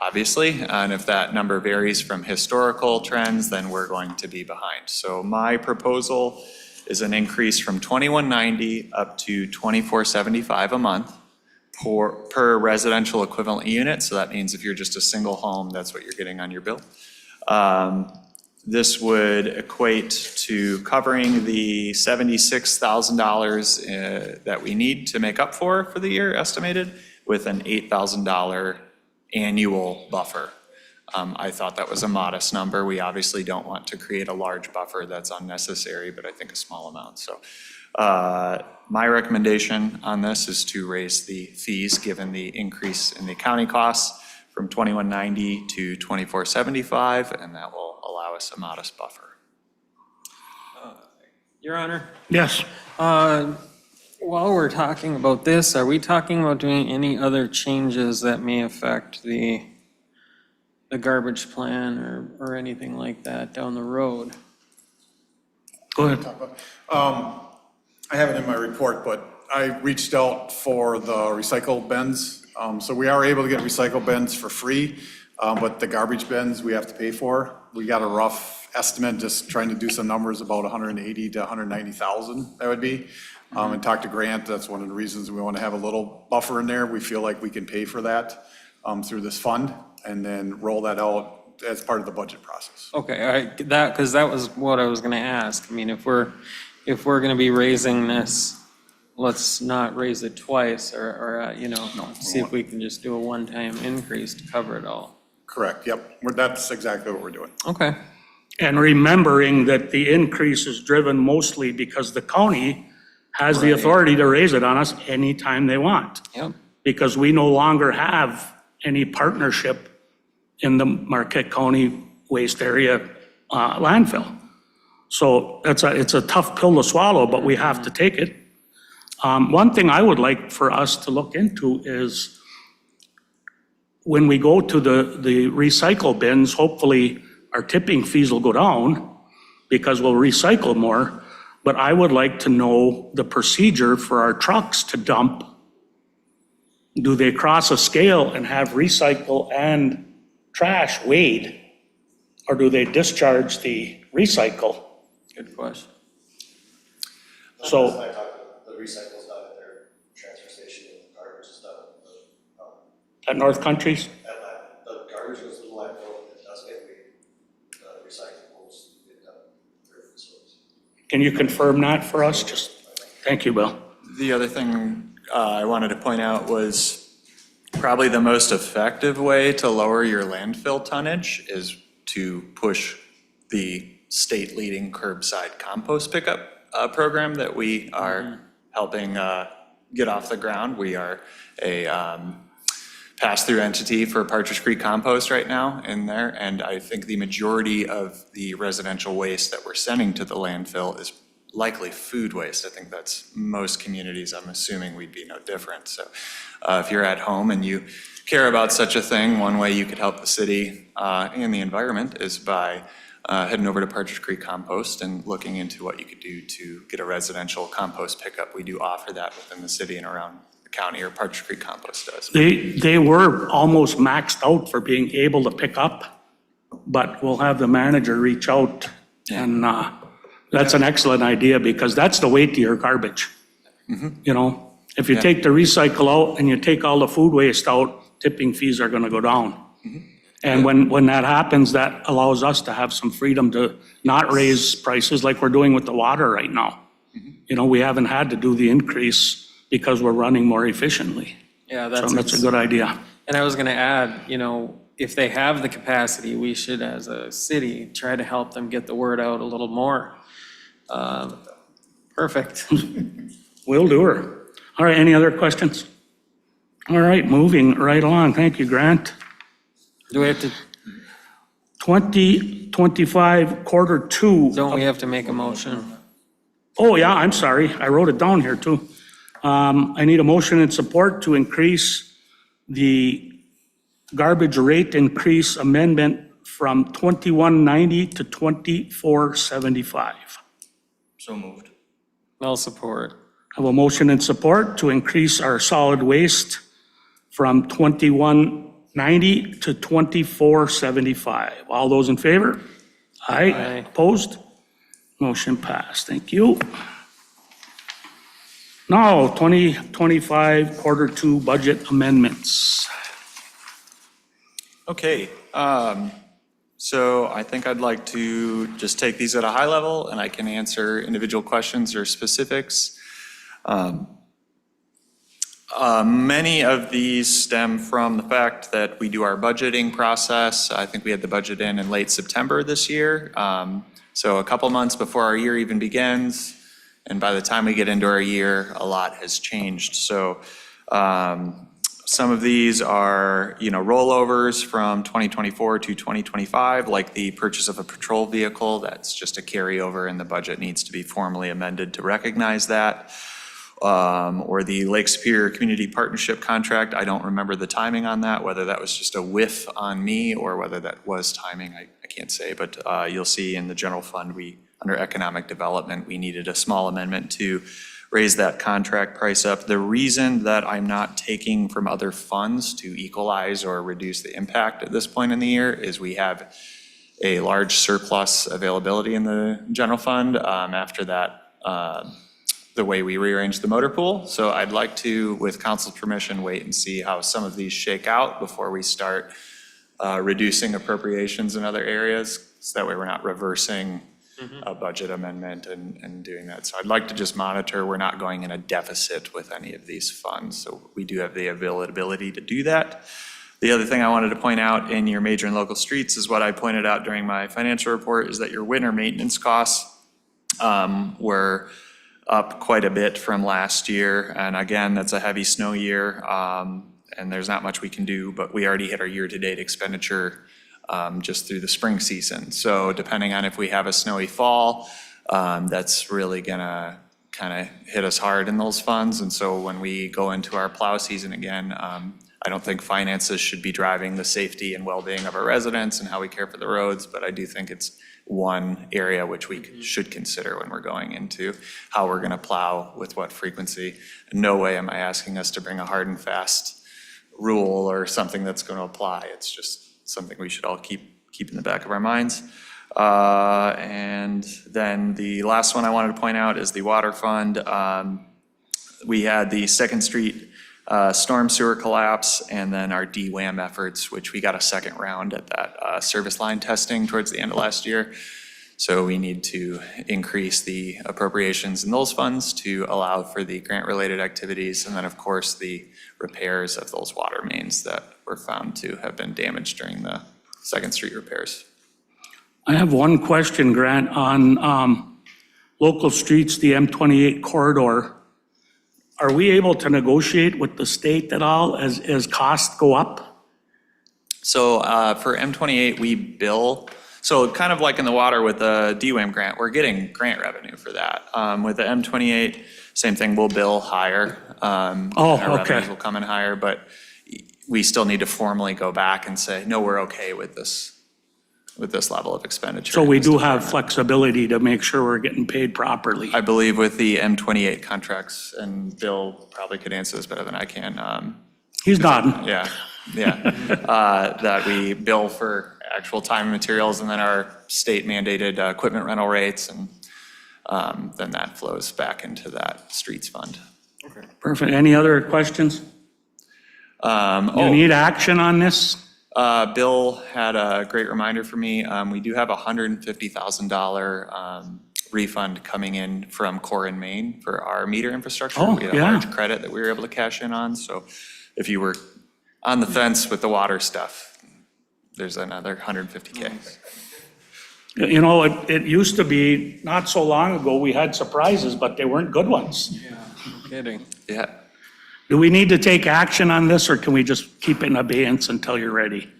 S9: obviously. And if that number varies from historical trends, then we're going to be behind. So my proposal is an increase from $21.90 up to $24.75 a month per residential equivalent unit. So that means if you're just a single home, that's what you're getting on your bill. This would equate to covering the $76,000 that we need to make up for the year estimated, with an $8,000 annual buffer. I thought that was a modest number. We obviously don't want to create a large buffer that's unnecessary, but I think a small amount. So my recommendation on this is to raise the fees, given the increase in the county costs, from $21.90 to $24.75, and that will allow us a modest buffer.
S11: Your Honor,
S1: Yes.
S11: while we're talking about this, are we talking about doing any other changes that may affect the garbage plan or anything like that down the road?
S1: Go ahead.
S14: I have it in my report, but I reached out for the recycle bins. So we are able to get recycle bins for free, but the garbage bins we have to pay for. We got a rough estimate, just trying to do some numbers, about 180 to 190,000 that would be. And talk to Grant, that's one of the reasons we want to have a little buffer in there. We feel like we can pay for that through this fund, and then roll that out as part of the budget process.
S11: Okay, because that was what I was gonna ask. I mean, if we're gonna be raising this, let's not raise it twice, or see if we can just do a one-time increase to cover it all.
S14: Correct, yep. That's exactly what we're doing.
S11: Okay.
S1: And remembering that the increase is driven mostly because the county has the authority to raise it on us anytime they want.
S11: Yep.
S1: Because we no longer have any partnership in the Marquette County waste area landfill. So it's a tough pill to swallow, but we have to take it. One thing I would like for us to look into is when we go to the recycle bins, hopefully our tipping fees will go down because we'll recycle more. But I would like to know the procedure for our trucks to dump. Do they cross a scale and have recycle and trash weighed? Or do they discharge the recycle?
S11: Good question.
S1: So,
S3: The recycle's done at their transfer station, and the garbage is done at
S1: at North Countries?
S3: the garbage goes to the landfill, it does get weighed. The recycle goes, get done at their facilities.
S1: Can you confirm that for us? Thank you, Bill.
S9: The other thing I wanted to point out was probably the most effective way to lower your landfill tonnage is to push the state-leading curbside compost pickup program that we are helping get off the ground. We are a pass-through entity for Partridge Creek Compost right now in there, and I think the majority of the residential waste that we're sending to the landfill is likely food waste. I think that's most communities. I'm assuming we'd be no different. So if you're at home and you care about such a thing, one way you could help the city and the environment is by heading over to Partridge Creek Compost and looking into what you could do to get a residential compost pickup. We do offer that within the city and around the county, or Partridge Creek Compost does.
S1: They were almost maxed out for being able to pick up, but we'll have the manager reach out. And that's an excellent idea, because that's the weight to your garbage. You know, if you take the recycle out and you take all the food waste out, tipping fees are gonna go down. And when that happens, that allows us to have some freedom to not raise prices like we're doing with the water right now. You know, we haven't had to do the increase because we're running more efficiently.
S11: Yeah,
S1: So that's a good idea.
S11: And I was gonna add, if they have the capacity, we should, as a city, try to help them get the word out a little more. Perfect.
S1: Will do her. All right, any other questions? All right, moving right along. Thank you, Grant.
S11: Do we have to,
S1: 2025 quarter two.
S11: don't we have to make a motion?
S1: Oh, yeah, I'm sorry. I wrote it down here too. I need a motion and support to increase the garbage rate increase amendment from 2190 to 2475.
S2: So moved.
S11: I'll support.
S1: I have a motion and support to increase our solid waste from 2190 to 2475. All those in favor? Aye.
S11: Aye.
S1: Opposed? Motion passed. Thank you. Now, 2025 quarter two budget amendments.
S9: Okay, so I think I'd like to just take these at a high level, and I can answer individual questions or specifics. Many of these stem from the fact that we do our budgeting process. I think we had the budget in late September this year. So a couple months before our year even begins, and by the time we get into our year, a lot has changed. So some of these are, rollovers from 2024 to 2025, like the purchase of a patrol vehicle. That's just a carryover, and the budget needs to be formally amended to recognize that. Or the Lake Superior Community Partnership contract. I don't remember the timing on that, whether that was just a whiff on me or whether that was timing, I can't say. But you'll see in the general fund, under economic development, we needed a small amendment to raise that contract price up. The reason that I'm not taking from other funds to equalize or reduce the impact at this point in the year is we have a large surplus availability in the general fund after that, the way we rearranged the motor pool. So I'd like to, with council's permission, wait and see how some of these shake out before we start reducing appropriations in other areas. So that way we're not reversing a budget amendment and doing that. So I'd like to just monitor we're not going in a deficit with any of these funds. So we do have the availability to do that. The other thing I wanted to point out in your major and local streets is what I pointed out during my financial report is that your winter maintenance costs were up quite a bit from last year. And again, that's a heavy snow year, and there's not much we can do, but we already hit our year-to-date expenditure just through the spring season. So depending on if we have a snowy fall, that's really gonna kind of hit us hard in those funds. And so when we go into our plow season again, I don't think finances should be driving the safety and well-being of our residents and how we care for the roads, but I do think it's one area which we should consider when we're going into how we're gonna plow with what frequency. In no way am I asking us to bring a hard and fast rule or something that's gonna apply. It's just something we should all keep in the back of our minds. And then the last one I wanted to point out is the water fund. We had the Second Street storm sewer collapse, and then our DWAM efforts, which we got a second round at that service line testing towards the end of last year. So we need to increase the appropriations in those funds to allow for the grant-related activities, and then, of course, the repairs of those water mains that were found to have been damaged during the Second Street repairs.
S1: I have one question, Grant, on local streets, the M28 corridor. Are we able to negotiate with the state at all as costs go up?
S9: So for M28, we bill, so kind of like in the water with the DWAM grant, we're getting grant revenue for that. With the M28, same thing, we'll bill higher. Our revenues will come in higher, but we still need to formally go back and say, no, we're okay with this level of expenditure.
S1: So we do have flexibility to make sure we're getting paid properly.
S9: I believe with the M28 contracts, and Bill probably could answer this better than I can.
S1: He's nodding.
S9: Yeah. That we bill for actual time and materials, and then our state mandated equipment rental rates, and then that flows back into that streets fund.
S1: Okay. Perfect. Any other questions? You need action on this?
S9: Bill had a great reminder for me. We do have a $150,000 refund coming in from Core and Maine for our meter infrastructure. We had a large credit that we were able to cash in on. So if you were on the fence with the water stuff, there's another $150K.
S1: You know, it used to be, not so long ago, we had surprises, but they weren't good ones.
S11: Yeah, no kidding.
S9: Yeah.
S1: Do we need to take action on this, or can we just keep it in abeyance until you're ready?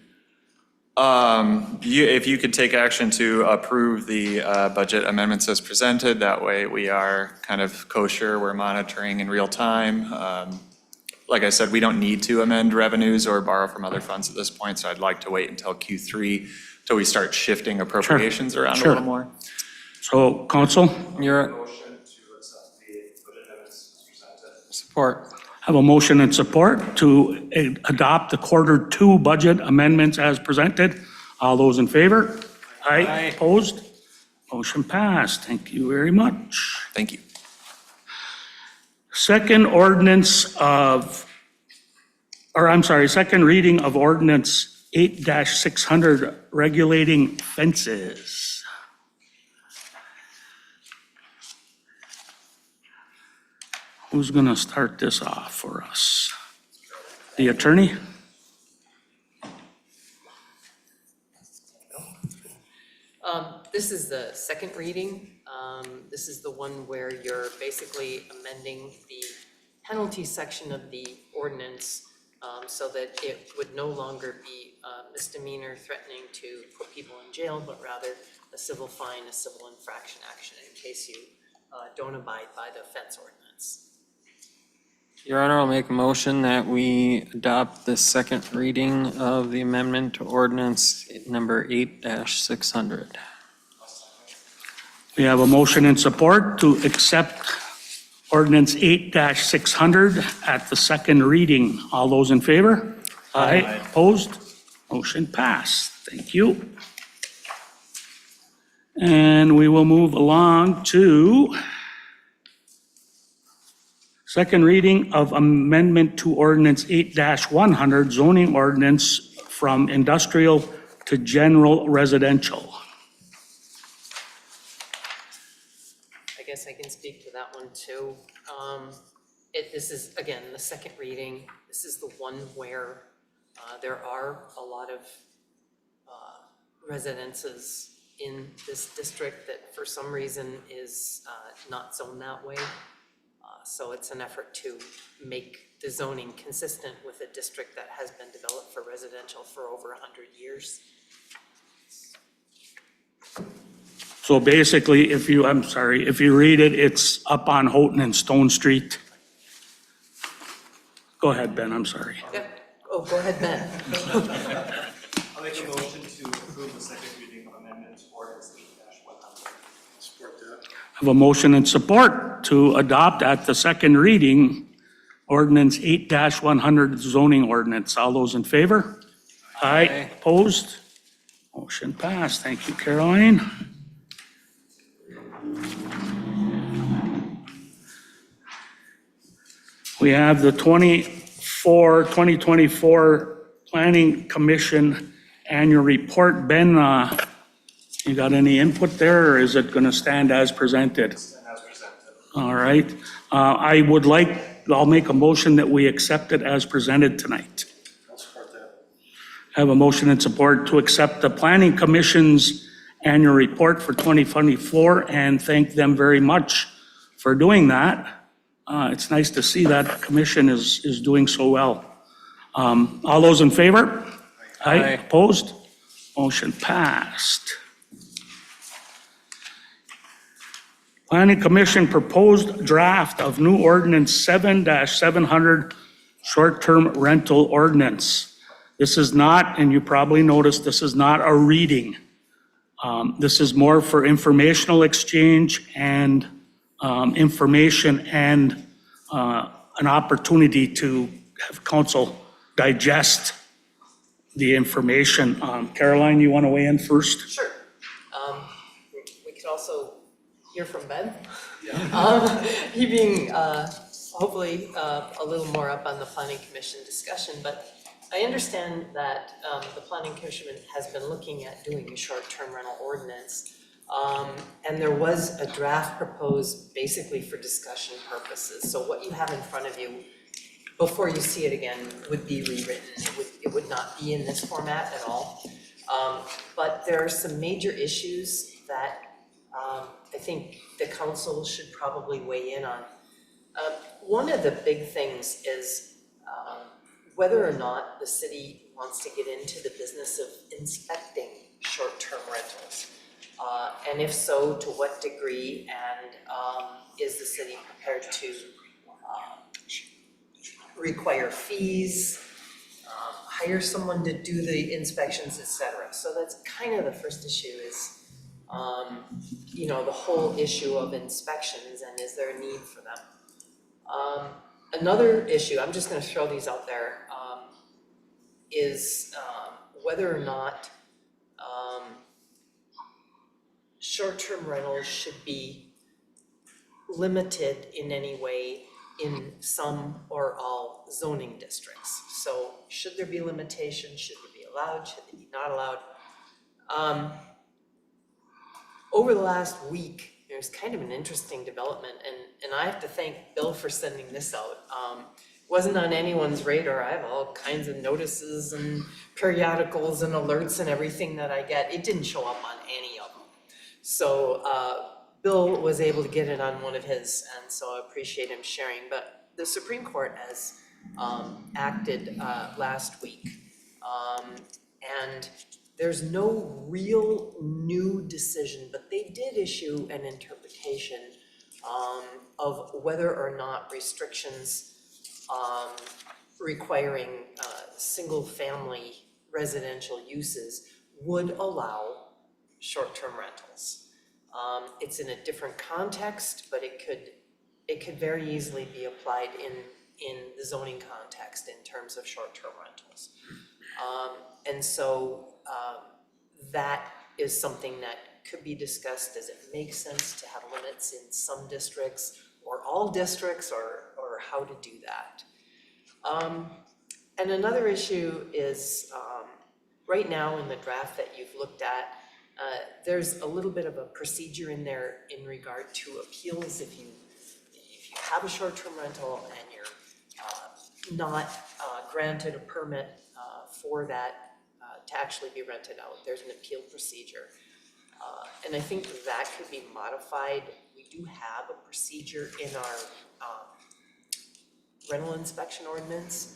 S9: If you could take action to approve the budget amendments as presented, that way we are kind of kosher, we're monitoring in real time. Like I said, we don't need to amend revenues or borrow from other funds at this point, so I'd like to wait until Q3 till we start shifting appropriations around a
S1: Sure.
S9: little more.
S1: So, council,
S11: You're,
S14: Motion to accept the budget amendments as presented.
S11: support.
S1: have a motion and support to adopt the Q2 budget amendments as presented. All those in favor? Aye. Opposed? Motion passed. Thank you very much.
S9: Thank you.
S1: Second reading of ordinance 8-600 regulating fences. Who's going to start this off for us? The attorney?
S15: This is the second reading. This is the one where you're basically amending the penalty section of the ordinance so that it would no longer be a misdemeanor threatening to put people in jail, but rather a civil fine, a civil infraction action in case you don't abide by the fence ordinance.
S11: Your Honor, I'll make a motion that we adopt the second reading of the amendment to ordinance number 8-600.
S1: We have a motion and support to accept ordinance 8-600 at the second reading. All those in favor? Aye. Opposed? Motion passed. Thank you. And we will move along to second reading of amendment to ordinance 8-100 zoning ordinance from industrial to general residential.
S15: I guess I can speak to that one too. This is, again, the second reading. This is the one where there are a lot of residences in this district that for some reason is not zoned that way. So it's an effort to make the zoning consistent with a district that has been developed for residential for over 100 years.
S1: So basically, if you read it, it's up on Houghton and Stone Street. Go ahead, Ben, I'm sorry.
S15: Yep. Oh, go ahead, Ben.
S12: I'll make a motion to approve the second reading of amendment to ordinance 8-100. Support that.
S1: I have a motion and support to adopt at the second reading ordinance 8-100 zoning ordinance. All those in favor? Aye. Opposed? Motion passed. Thank you, Caroline. We have the 2024 Planning Commission Annual Report. Ben, you got any input there, or is it going to stand as presented?
S12: As presented.
S1: All right. I'll make a motion that we accept it as presented tonight.
S12: I'll support that.
S1: I have a motion and support to accept the Planning Commission's annual report for 2024 and thank them very much for doing that. It's nice to see that commission is doing so well. All those in favor? Aye. Opposed? Motion passed. Planning Commission proposed draft of new ordinance 7-700 short-term rental ordinance. This is not, and you probably noticed, this is not a reading. This is more for informational exchange and information and an opportunity to have council digest the information. Caroline, you want to weigh in first?
S15: Sure. We could also hear from Ben. He being hopefully a little more up on the Planning Commission discussion, but I understand that the Planning Commission has been looking at doing a short-term rental ordinance. And there was a draft proposed basically for discussion purposes. So what you have in front of you, before you see it again, would be rewritten. It would not be in this format at all. But there are some major issues that I think the council should probably weigh in on. One of the big things is whether or not the city wants to get into the business of inspecting short-term rentals. And if so, to what degree, and is the city prepared to require fees, hire someone to do the inspections, et cetera. So that's kind of the first issue is, you know, the whole issue of inspections and is there a need for them? Another issue, I'm just gonna throw these out there, is whether or not short-term rentals should be limited in any way in some or all zoning districts. So should there be limitations? Should they be allowed? Should they be not allowed? Over the last week, there's kind of an interesting development, and I have to thank Bill for sending this out. Wasn't on anyone's radar. I have all kinds of notices and periodicals and alerts and everything that I get. It didn't show up on any of them. So Bill was able to get it on one of his, and so I appreciate him sharing. But the Supreme Court has acted last week, and there's no real new decision, but they did issue an interpretation of whether or not restrictions requiring single-family residential uses would allow short-term rentals. It's in a different context, but it could very easily be applied in the zoning context in terms of short-term rentals. And so that is something that could be discussed. Does it make sense to have limits in some districts or all districts, or how to do that? And another issue is right now in the draft that you've looked at, there's a little bit of a procedure in there in regard to appeals. If you have a short-term rental and you're not granted a permit for that to actually be rented out, there's an appeal procedure. And I think that could be modified. We do have a procedure in our rental inspection ordinance,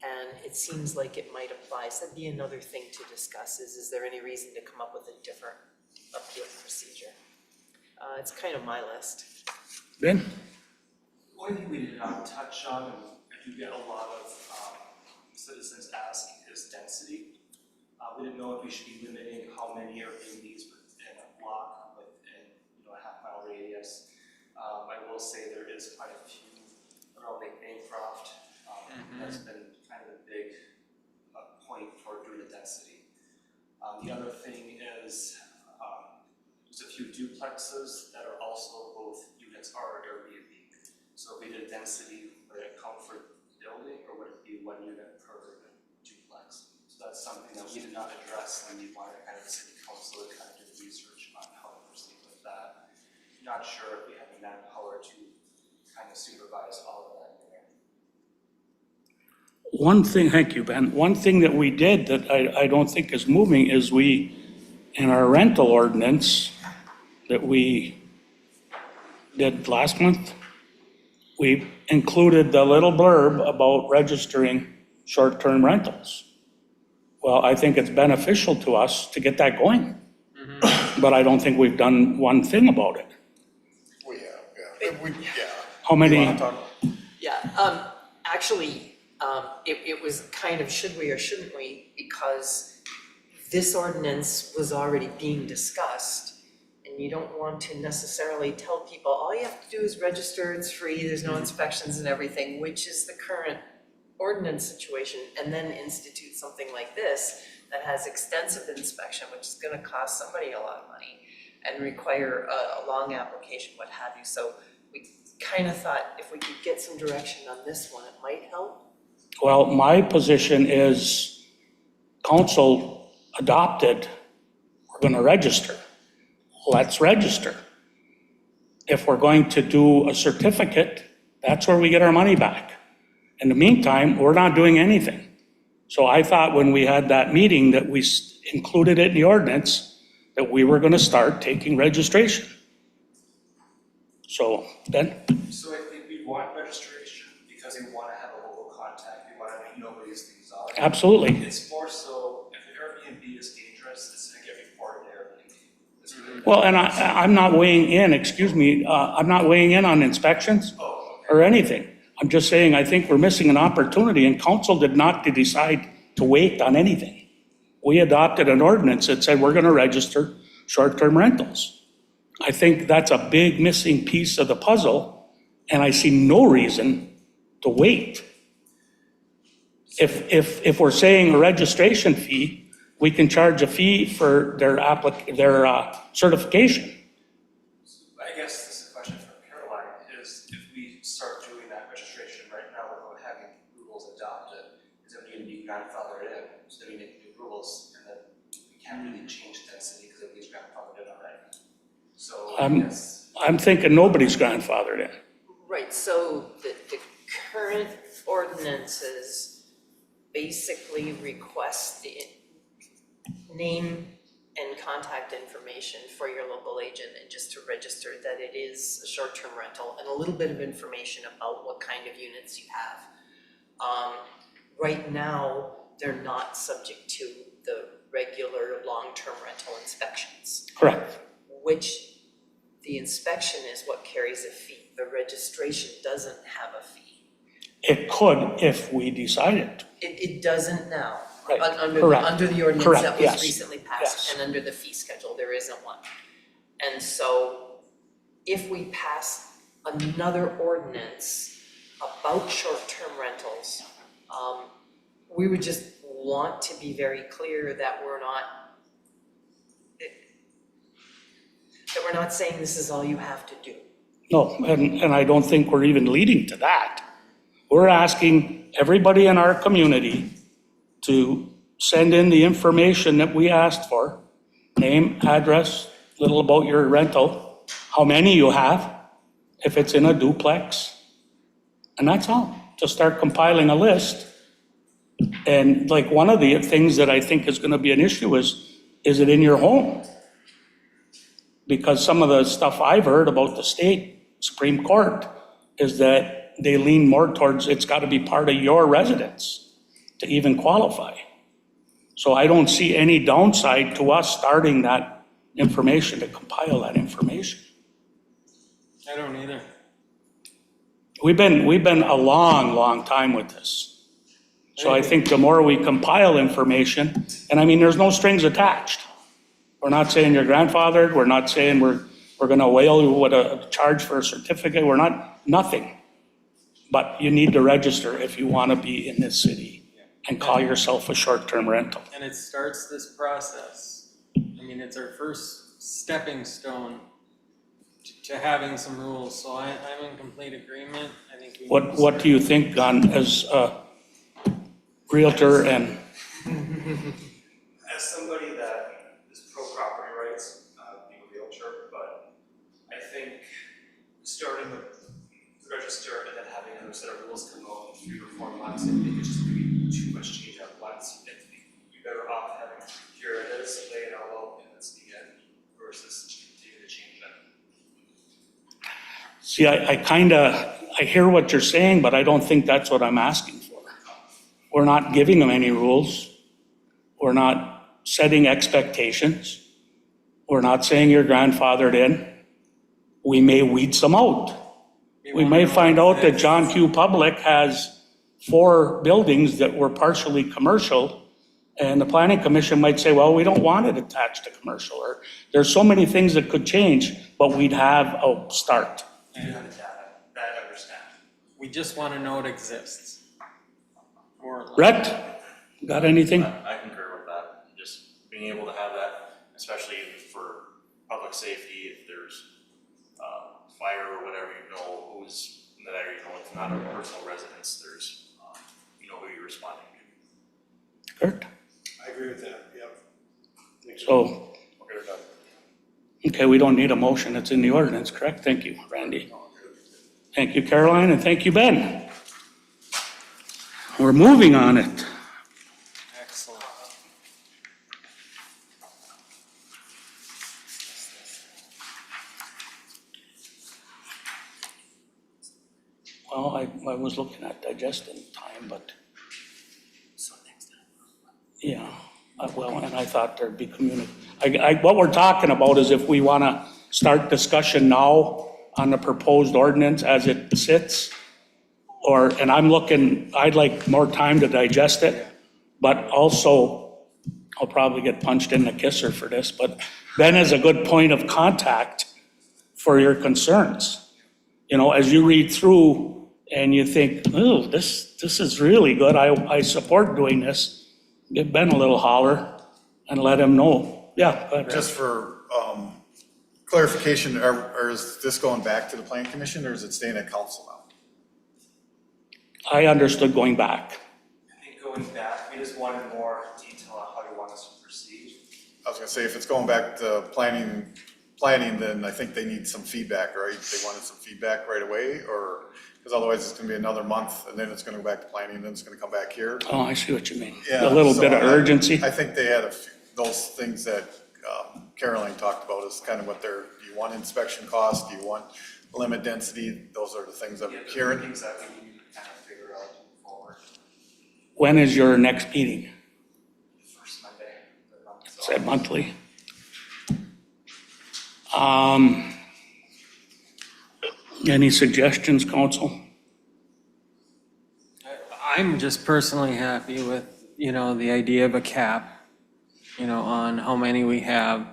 S15: and it seems like it might apply. So that'd be another thing to discuss is there any reason to come up with a different appeal procedure? It's kind of my list.
S1: Ben?
S16: One thing we did not touch on, and I do get a lot of citizens ask, is density. We didn't know if we should be limiting how many Airbnbs within a block, within a half-mile radius. I will say there is quite a few around Lake Bancroft. That's been kind of a big point for doing the density. The other thing is there's a few duplexes that are also both units are Airbnb. So if we did density, would it come for building or would it be 1 unit per duplex? So that's something that we did not address, and we wanted kind of the city council to kind of do the research on how to proceed with that. Not sure if we have the manpower to kind of supervise all of that in there.
S1: One thing, thank you, Ben. One thing that we did that I don't think is moving is we, in our rental ordinance that we did last month, we included the little blurb about registering short-term rentals. Well, I think it's beneficial to us to get that going. But I don't think we've done one thing about it. How many?
S15: Yeah, actually, it was kind of should we or shouldn't we, because this ordinance was already being discussed, and you don't want to necessarily tell people, all you have to do is register, it's free, there's no inspections and everything, which is the current ordinance situation, and then institute something like this that has extensive inspection, which is gonna cost somebody a lot of money and require a long application, what have you. So we kind of thought if we could get some direction on this one, it might help.
S1: Well, my position is council adopted, we're gonna register. Let's register. If we're going to do a certificate, that's where we get our money back. In the meantime, we're not doing anything. So I thought when we had that meeting that we included it in the ordinance, that we were gonna start taking registration. So, Ben?
S16: So I think we want registration because we want to have a local contact. We want to like nobody's things are.
S1: Absolutely.
S16: It's more so, if an Airbnb is dangerous, it's gonna get reported to Airbnb. It's really.
S1: Well, and I'm not weighing in, excuse me, I'm not weighing in on inspections or anything. I'm just saying, I think we're missing an opportunity, and council did not decide to wait on anything. We adopted an ordinance that said we're gonna register short-term rentals. I think that's a big missing piece of the puzzle, and I see no reason to wait. If we're saying a registration fee, we can charge a fee for their certification.
S16: I guess this is a question for Caroline, is if we start doing that registration right now without having rules adopted, is it going to be grandfathered in? So then we make new rules, and then we can't really change density because everybody's grandfathered in already. So I guess.
S1: I'm thinking nobody's grandfathered in.
S15: Right, so the current ordinances basically request the name and contact information for your local agent and just to register that it is a short-term rental and a little bit of information about what kind of units you have. Right now, they're not subject to the regular long-term rental inspections.
S1: Correct.
S15: Which the inspection is what carries a fee. The registration doesn't have a fee.
S1: It could if we decided to.
S15: It doesn't now.
S1: Right.
S15: Under
S1: Correct.
S15: the ordinance
S1: Correct,
S15: that was
S1: yes.
S15: recently passed,
S1: Yes.
S15: and under the fee schedule, there isn't one. And so if we pass another ordinance about short-term rentals, we would just want to be very clear that we're not saying this is all you have to do.
S1: No, and I don't think we're even leading to that. We're asking everybody in our community to send in the information that we asked for, name, address, little about your rental, how many you have, if it's in a duplex, and that's all. Just start compiling a list. And like one of the things that I think is gonna be an issue is it in your home? Because some of the stuff I've heard about the state Supreme Court is that they lean more towards it's gotta be part of your residence to even qualify. So I don't see any downside to us starting that information, to compile that information.
S11: I don't either.
S1: We've been a long time with this. So I think the more we compile information, and I mean, there's no strings attached. We're not saying you're grandfathered, we're not saying we're gonna whale you with a charge for a certificate, we're not, nothing. But you need to register if you wanna be in this city and call yourself a short-term rental.
S11: And it starts this process. I mean, it's our first stepping stone to having some rules, so I'm in complete agreement. I think we.
S1: What do you think as a realtor and?
S16: As somebody that is pro property rights, being a realtor, but I think starting with the register and then having another set of rules come out in 3 or 4 months, I think it's just gonna be too much change at once. I think you're better off having, here it is, lay it all out, and it's the end, versus continue to change it.
S1: See, I hear what you're saying, but I don't think that's what I'm asking for. We're not giving them any rules. We're not setting expectations. We're not saying you're grandfathered in. We may weed some out. We may find out that John Q. Public has 4 buildings that were partially commercial, and the planning commission might say, well, we don't want it attached to commercial, or there's so many things that could change, but we'd have a start.
S16: You have the data, that I understand.
S11: We just want to know it exists. More or less.
S1: Rhett, got anything?
S2: I concur with that, just being able to have that, especially for public safety, if there's fire or whatever, you know who's in that area, you know it's not a personal residence, there's, you know who you're responding to.
S1: Kurt?
S12: I agree with that, yep.
S1: So,
S2: We'll get it done.
S1: okay, we don't need a motion, it's in the ordinance, correct? Thank you, Randy. Thank you, Caroline, and thank you, Ben. We're moving on it.
S11: Excellent.
S1: Well, I was looking at digesting time, but Yeah, well, and I thought there'd be what we're talking about is if we want to start discussion now on the proposed ordinance as it sits, and I'd like more time to digest it, but also, I'll probably get punched in the kisser for this, but Ben is a good point of contact for your concerns. You know, as you read through and you think, oh, this is really good, I support doing this, give Ben a little holler and let him know. Yeah, go ahead, Ray.
S14: Just for clarification, or is this going back to the planning commission, or is it staying at council now?
S1: I understood going back.
S16: I think going back, we just wanted more detail on how you want us to proceed.
S14: I was gonna say, if it's going back to planning, then I think they need some feedback, right? They wanted some feedback right away, or, because otherwise it's gonna be another month, and then it's gonna go back to planning, and then it's gonna come back here.
S1: Oh, I see what you mean.
S14: Yeah,
S1: A little
S14: so
S1: bit of urgency.
S14: I think they had those things that Caroline talked about is kind of what do you want inspection cost, do you want limit density? Those are the things that we're hearing.
S16: Things that we need to kind of figure out moving forward.
S1: When is your next meeting?
S16: First Monday of the month.
S1: Is that monthly? Any suggestions, council?
S11: I'm just personally happy with, you know, the idea of a cap, you know, on how many we have.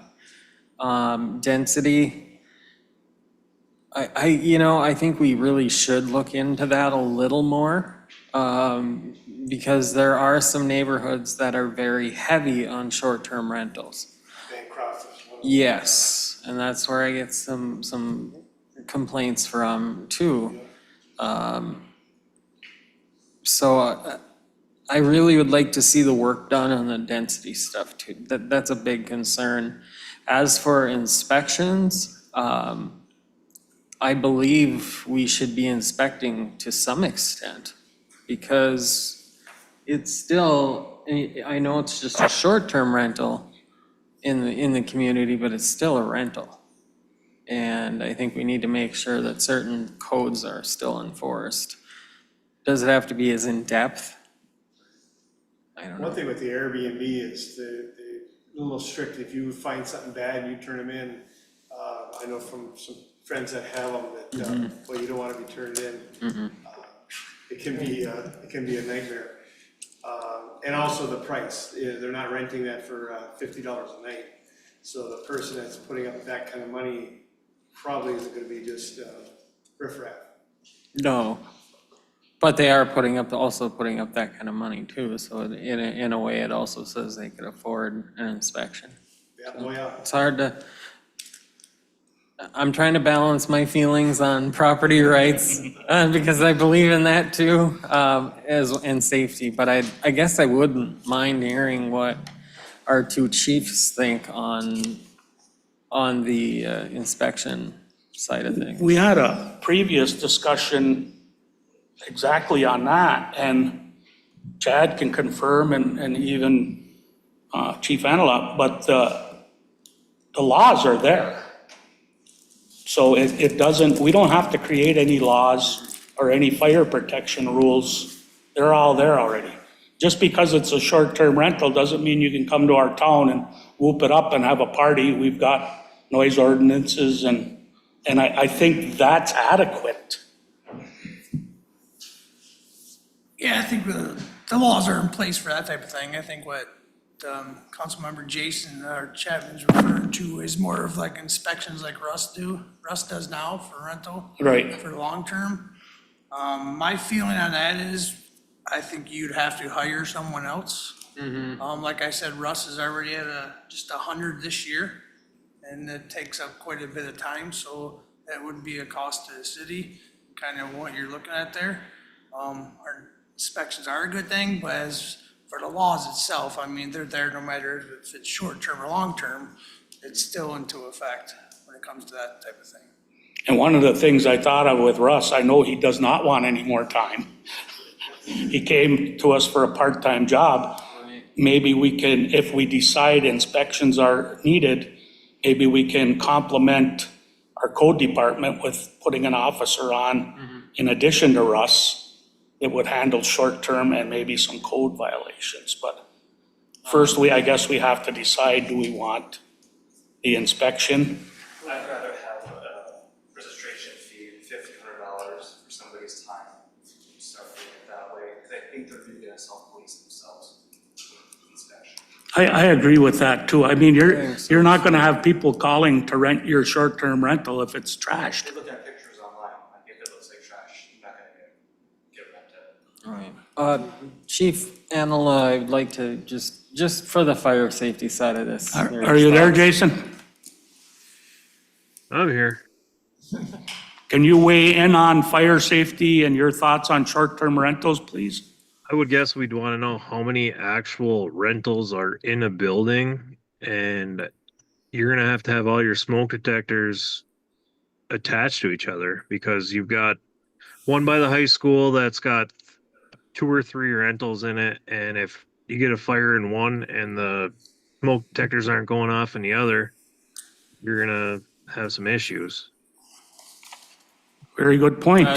S11: Density, I think we really should look into that a little more, because there are some neighborhoods that are very heavy on short-term rentals. Yes, and that's where I get some complaints from too. So I really would like to see the work done on the density stuff too. That's a big concern. As for inspections, I believe we should be inspecting to some extent, because it's still, I know it's just a short-term rental in the community, but it's still a rental. And I think we need to make sure that certain codes are still enforced. Does it have to be as in-depth? I don't know.
S12: One thing with the Airbnb is they're a little strict. If you find something bad and you turn them in, I know from some friends that have them that, well, you don't want to be turned in. It can be a nightmare. And also the price, they're not renting that for $50 a night. So the person that's putting up that kind of money probably isn't gonna be just riffraff.
S11: No, but they are also putting up that kind of money too, so in a way, it also says they could afford an inspection.
S12: Yeah, oh yeah.
S11: It's hard to, I'm trying to balance my feelings on property rights, because I believe in that too, and safety, but I guess I wouldn't mind hearing what our two chiefs think on the inspection side of things.
S1: We had a previous discussion exactly on that, and Chad can confirm, and even Chief Antelope, but the laws are there. So it doesn't, we don't have to create any laws or any fire protection rules. They're all there already. Just because it's a short-term rental doesn't mean you can come to our town and whoop it up and have a party. We've got noise ordinances, and I think that's adequate.
S10: Yeah, I think the laws are in place for that type of thing. I think what Councilmember Jason or Chapman's referring to is more of like inspections like Russ does now for rental.
S1: Right.
S10: For the long term. My feeling on that is, I think you'd have to hire someone else. Like I said, Russ is already at just 100 this year, and it takes up quite a bit of time, so that would be a cost to the city, kind of what you're looking at there. Our inspections are a good thing, but as for the laws itself, I mean, they're there no matter if it's short-term or long-term, it's still into effect when it comes to that type of thing.
S1: And one of the things I thought of with Russ, I know he does not want any more time. He came to us for a part-time job. Maybe we can, if we decide inspections are needed, maybe we can complement our code department with putting an officer on in addition to Russ. It would handle short-term and maybe some code violations, but First, I guess we have to decide, do we want the inspection?
S16: I'd rather have a registration fee, $1,500 for somebody's time, start doing it that way, because I think they're gonna self-police themselves with inspection.
S1: I agree with that too. I mean, you're not gonna have people calling to rent your short-term rental if it's trashed.
S16: They look at pictures online, like if it looks like trash, you're not gonna get rented.
S11: All right. Chief Anila, I'd like to just for the fire safety side of this.
S1: Are you there, Jason?
S17: I'm here.
S1: Can you weigh in on fire safety and your thoughts on short-term rentals, please?
S17: I would guess we'd want to know how many actual rentals are in a building, and you're going to have all your smoke detectors attached to each other, because you've got one by the high school that's got 2 or 3 rentals in it, and if you get a fire in one and the smoke detectors aren't going off in the other, you're going to have some issues.
S1: Very good point.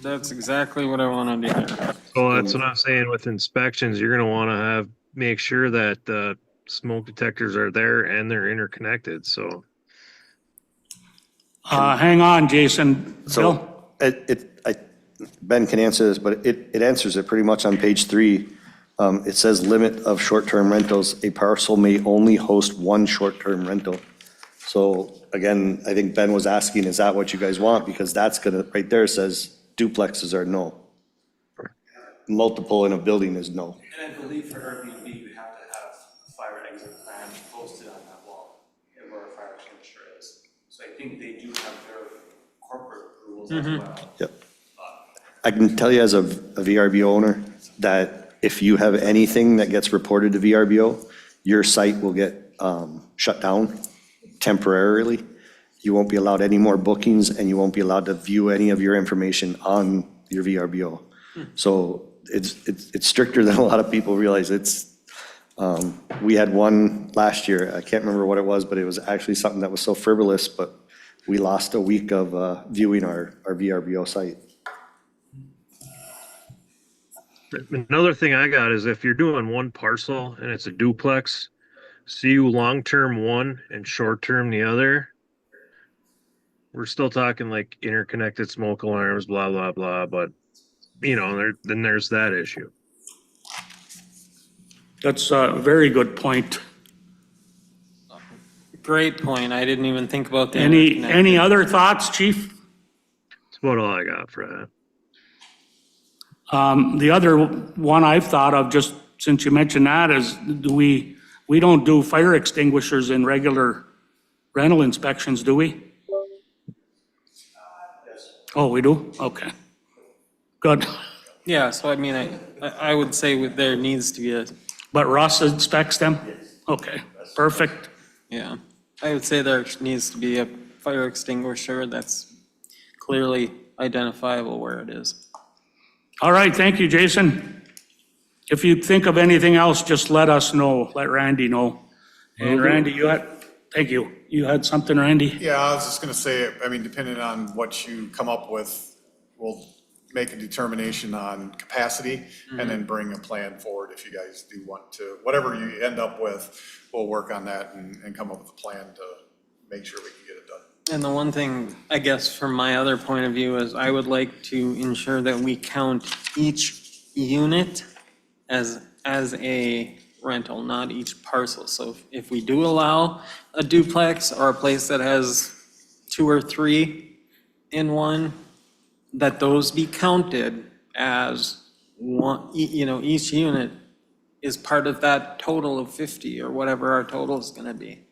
S11: That's exactly what I wanted to hear.
S17: So that's what I'm saying with inspections. You're going to want to make sure that the smoke detectors are there and they're interconnected. So
S1: Hang on, Jason.
S3: So Ben can answer this, but it answers it pretty much on page 3. It says limit of short-term rentals. A parcel may only host one short-term rental. So again, I think Ben was asking, is that what you guys want? Because that's gonna, right there says duplexes are no. Multiple in a building is no.
S16: And I believe for Airbnb, you have to have a fire exit plan posted on that wall, and where a fire extinguisher is. So I think they do have their corporate rules as well.
S3: Yep. I can tell you as a VRBO owner that if you have anything that gets reported to VRBO, your site will get shut down temporarily. You won't be allowed any more bookings, and you won't be allowed to view any of your information on your VRBO. So it's stricter than a lot of people realize. We had one last year, I can't remember what it was, but it was actually something that was so frivolous, but we lost a week of viewing our VRBO site.
S17: another thing I got is if you're doing one parcel and it's a duplex, CU long-term one and short-term the other, we're still talking like interconnected smoke alarms, blah, blah, blah, but then there's that issue.
S1: That's a very good point.
S11: Great point. I didn't even think about that.
S1: Any other thoughts, Chief?
S17: That's about all I got for that.
S1: The other one I've thought of, just since you mentioned that, is we don't do fire extinguishers in regular rental inspections, do we? Oh, we do? Okay. Good.
S11: Yeah, so I mean, I would say there needs to be a,
S1: But Russ inspects them? Okay, perfect.
S11: yeah, I would say there needs to be a fire extinguisher that's clearly identifiable where it is.
S1: All right, thank you, Jason. If you think of anything else, just let us know, let Randy know. And Randy, thank you. You had something, Randy?
S14: Yeah, I was just gonna say, I mean, depending on what you come up with, we'll make a determination on capacity and then bring a plan forward if you guys do want to, whatever you end up with, we'll work on that and come up with a plan to make sure we can get it done.
S11: And the one thing, I guess, from my other point of view is I would like to ensure that we count each unit as a rental, not each parcel. So if we do allow a duplex or a place that has 2 or 3 in one, that those be counted as one, each unit is part of that total of 50 or whatever our total is gonna be.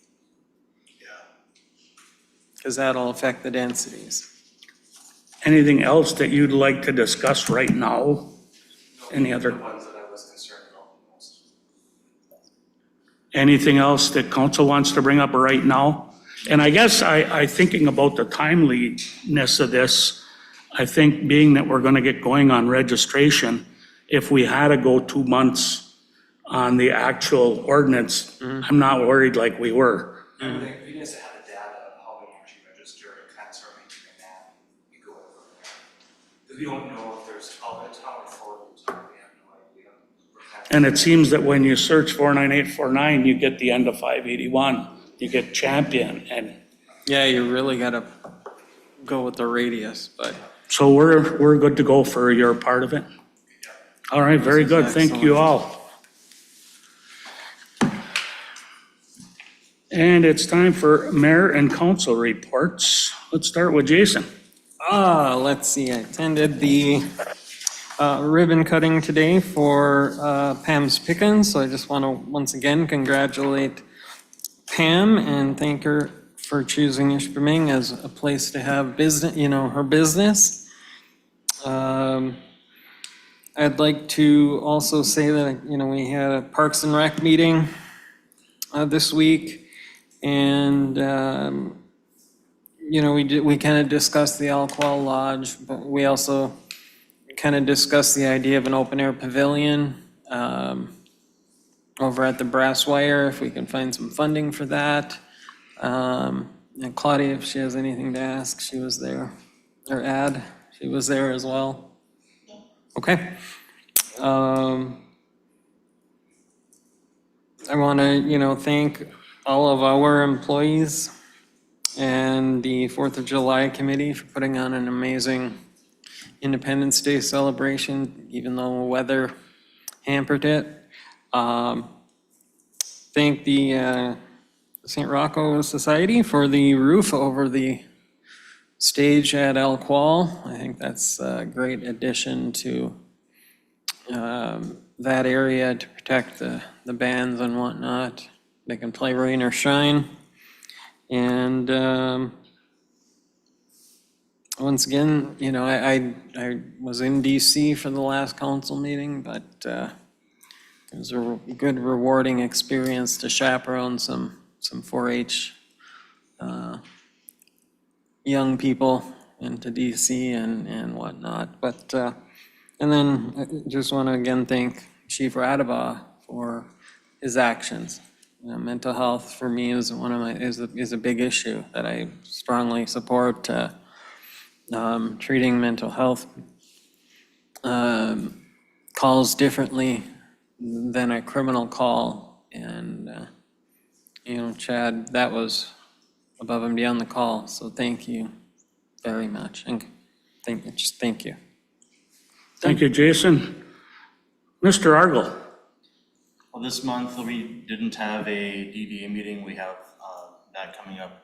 S11: Because that'll affect the densities.
S1: Anything else that you'd like to discuss right now? Any other?
S16: The ones that I was concerned about the most.
S1: Anything else that council wants to bring up right now? And I guess I thinking about the timeliness of this, I think being that we're gonna get going on registration, if we had to go 2 months on the actual ordinance, I'm not worried like we were.
S16: I would think you guys have the data of how many actually register and kind of start making a map and go over there. Because we don't know if there's all the town or for the town, we have no idea. We're kind
S1: And it seems that when you search 49849, you get the end of 581, you get Champion, and
S11: Yeah, you really gotta go with the radius, but.
S1: so we're good to go for your part of it? All right, very
S11: This is
S1: good, thank you
S11: excellent.
S1: all. And it's time for mayor and council reports. Let's start with Jason.
S11: Let's see, I attended the ribbon cutting today for Pam's Pickens, so I just want to once again congratulate Pam and thank her for choosing Ishpeming as a place to have business, her business. I'd like to also say that, we had a Parks and Rec meeting this week, and we kind of discussed the Alcohol Lodge, but we also kind of discussed the idea of an open-air pavilion over at the Brass Wire, if we can find some funding for that. And Claudia, if she has anything to ask, she was there, or add, she was there as well. Okay. I want to, thank all of our employees and the 4th of July committee for putting on an amazing Independence Day celebration, even though weather hampered it. Thank the St. Rocco Society for the roof over the stage at El Qual. I think that's a great addition to that area to protect the bands and whatnot. They can play rain or shine. And once again, I was in DC for the last council meeting, but it was a good, rewarding experience to chaperone some 4-H young people into DC and whatnot. But and then I just want to again thank Chief Radabaugh for his actions. Mental health for me is is a big issue that I strongly support. Treating mental health calls differently than a criminal call, and Chad, that was above and beyond the call. So thank you very much, and thank you.
S1: Thank you, Jason. Mr. Argel.
S2: Well, this month we didn't have a DDA meeting. We have that coming up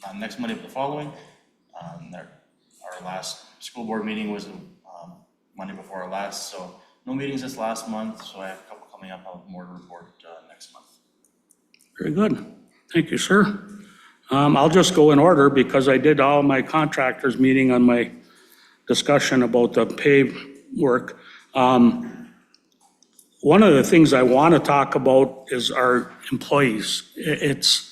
S2: not next Monday, but the following. Our last school board meeting was Monday before our last, so no meetings this last month, so I have a couple coming up. I'll have more to report next month.
S1: Very good. Thank you, sir. I'll just go in order because I did all my contractors meeting on my discussion about the pay work. One of the things I want to talk about is our employees. It's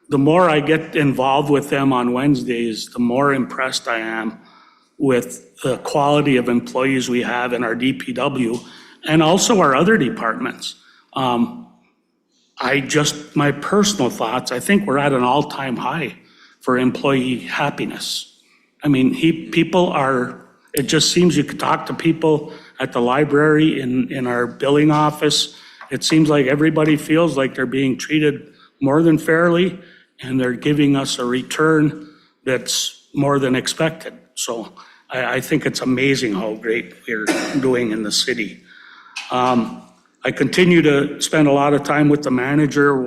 S1: the more I get involved with them on Wednesdays, the more impressed I am with the quality of employees we have in our DPW and also our other departments. My personal thoughts, I think we're at an all-time high for employee happiness. I mean, it just seems you could talk to people at the library, in our billing office. It seems like everybody feels like they're being treated more than fairly, and they're giving us a return that's more than expected. So I think it's amazing how great we're doing in the city. I continue to spend a lot of time with the manager.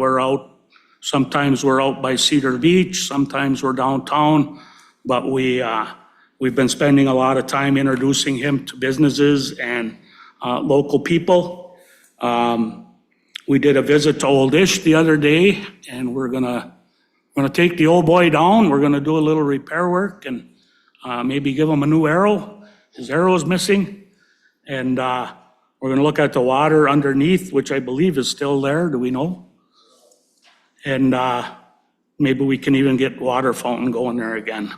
S1: Sometimes we're out by Cedar Beach, sometimes we're downtown, but we've been spending a lot of time introducing him to businesses and local people. We did a visit to Old Ish the other day, and we're gonna take the old boy down. We're gonna do a little repair work and maybe give him a new arrow. His arrow is missing. And we're gonna look at the water underneath, which I believe is still there. Do we know? And maybe we can even get water fountain going there again.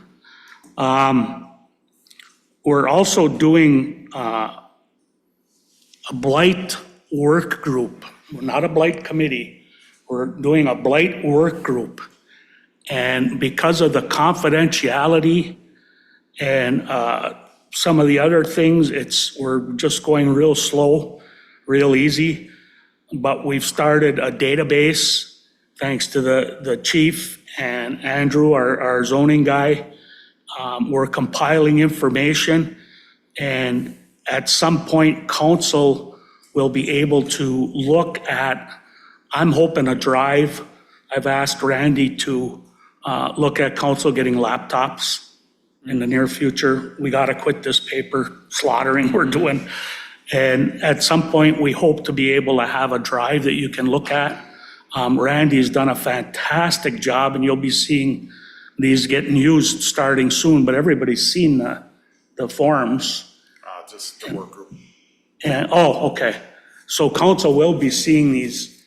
S1: We're also doing a blight work group. We're not a blight committee. We're doing a blight work group. And because of the confidentiality and some of the other things, we're just going real slow. real easy. But we've started a database, thanks to the chief and Andrew, our zoning guy. We're compiling information, and at some point, council will be able to look at, I'm hoping a drive. I've asked Randy to look at council getting laptops in the near future. We got to quit this paper slaughtering we're doing. And at some point, we hope to be able to have a drive that you can look at. Randy's done a fantastic job, and you'll be seeing these getting used starting soon, but everybody's seen the forms.
S14: Just the work group.
S1: And, oh, okay. So council will be seeing these.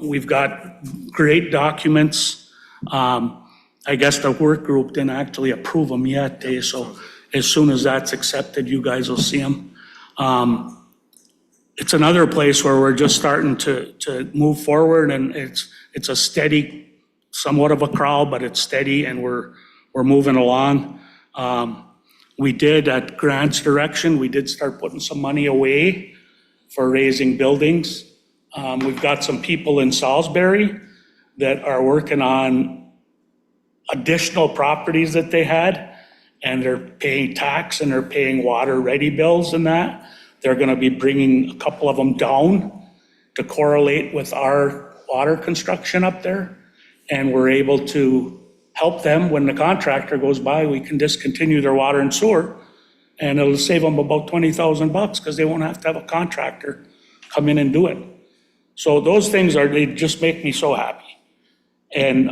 S1: We've got great documents. I guess the work group didn't actually approve them yet, so as soon as that's accepted, you guys will see them. It's another place where we're just starting to move forward, and it's a steady, somewhat of a crawl, but it's steady, and we're moving along. We did, at Grant's direction, we did start putting some money away for raising buildings. We've got some people in Salisbury that are working on additional properties that they had, and they're paying tax and they're paying water ready bills and that. They're gonna be bringing a couple of them down to correlate with our water construction up there. And we're able to help them when the contractor goes by. We can discontinue their water and sewer, and it'll save them about $20,000 because they won't have to have a contractor come in and do it. So those things they just make me so happy. And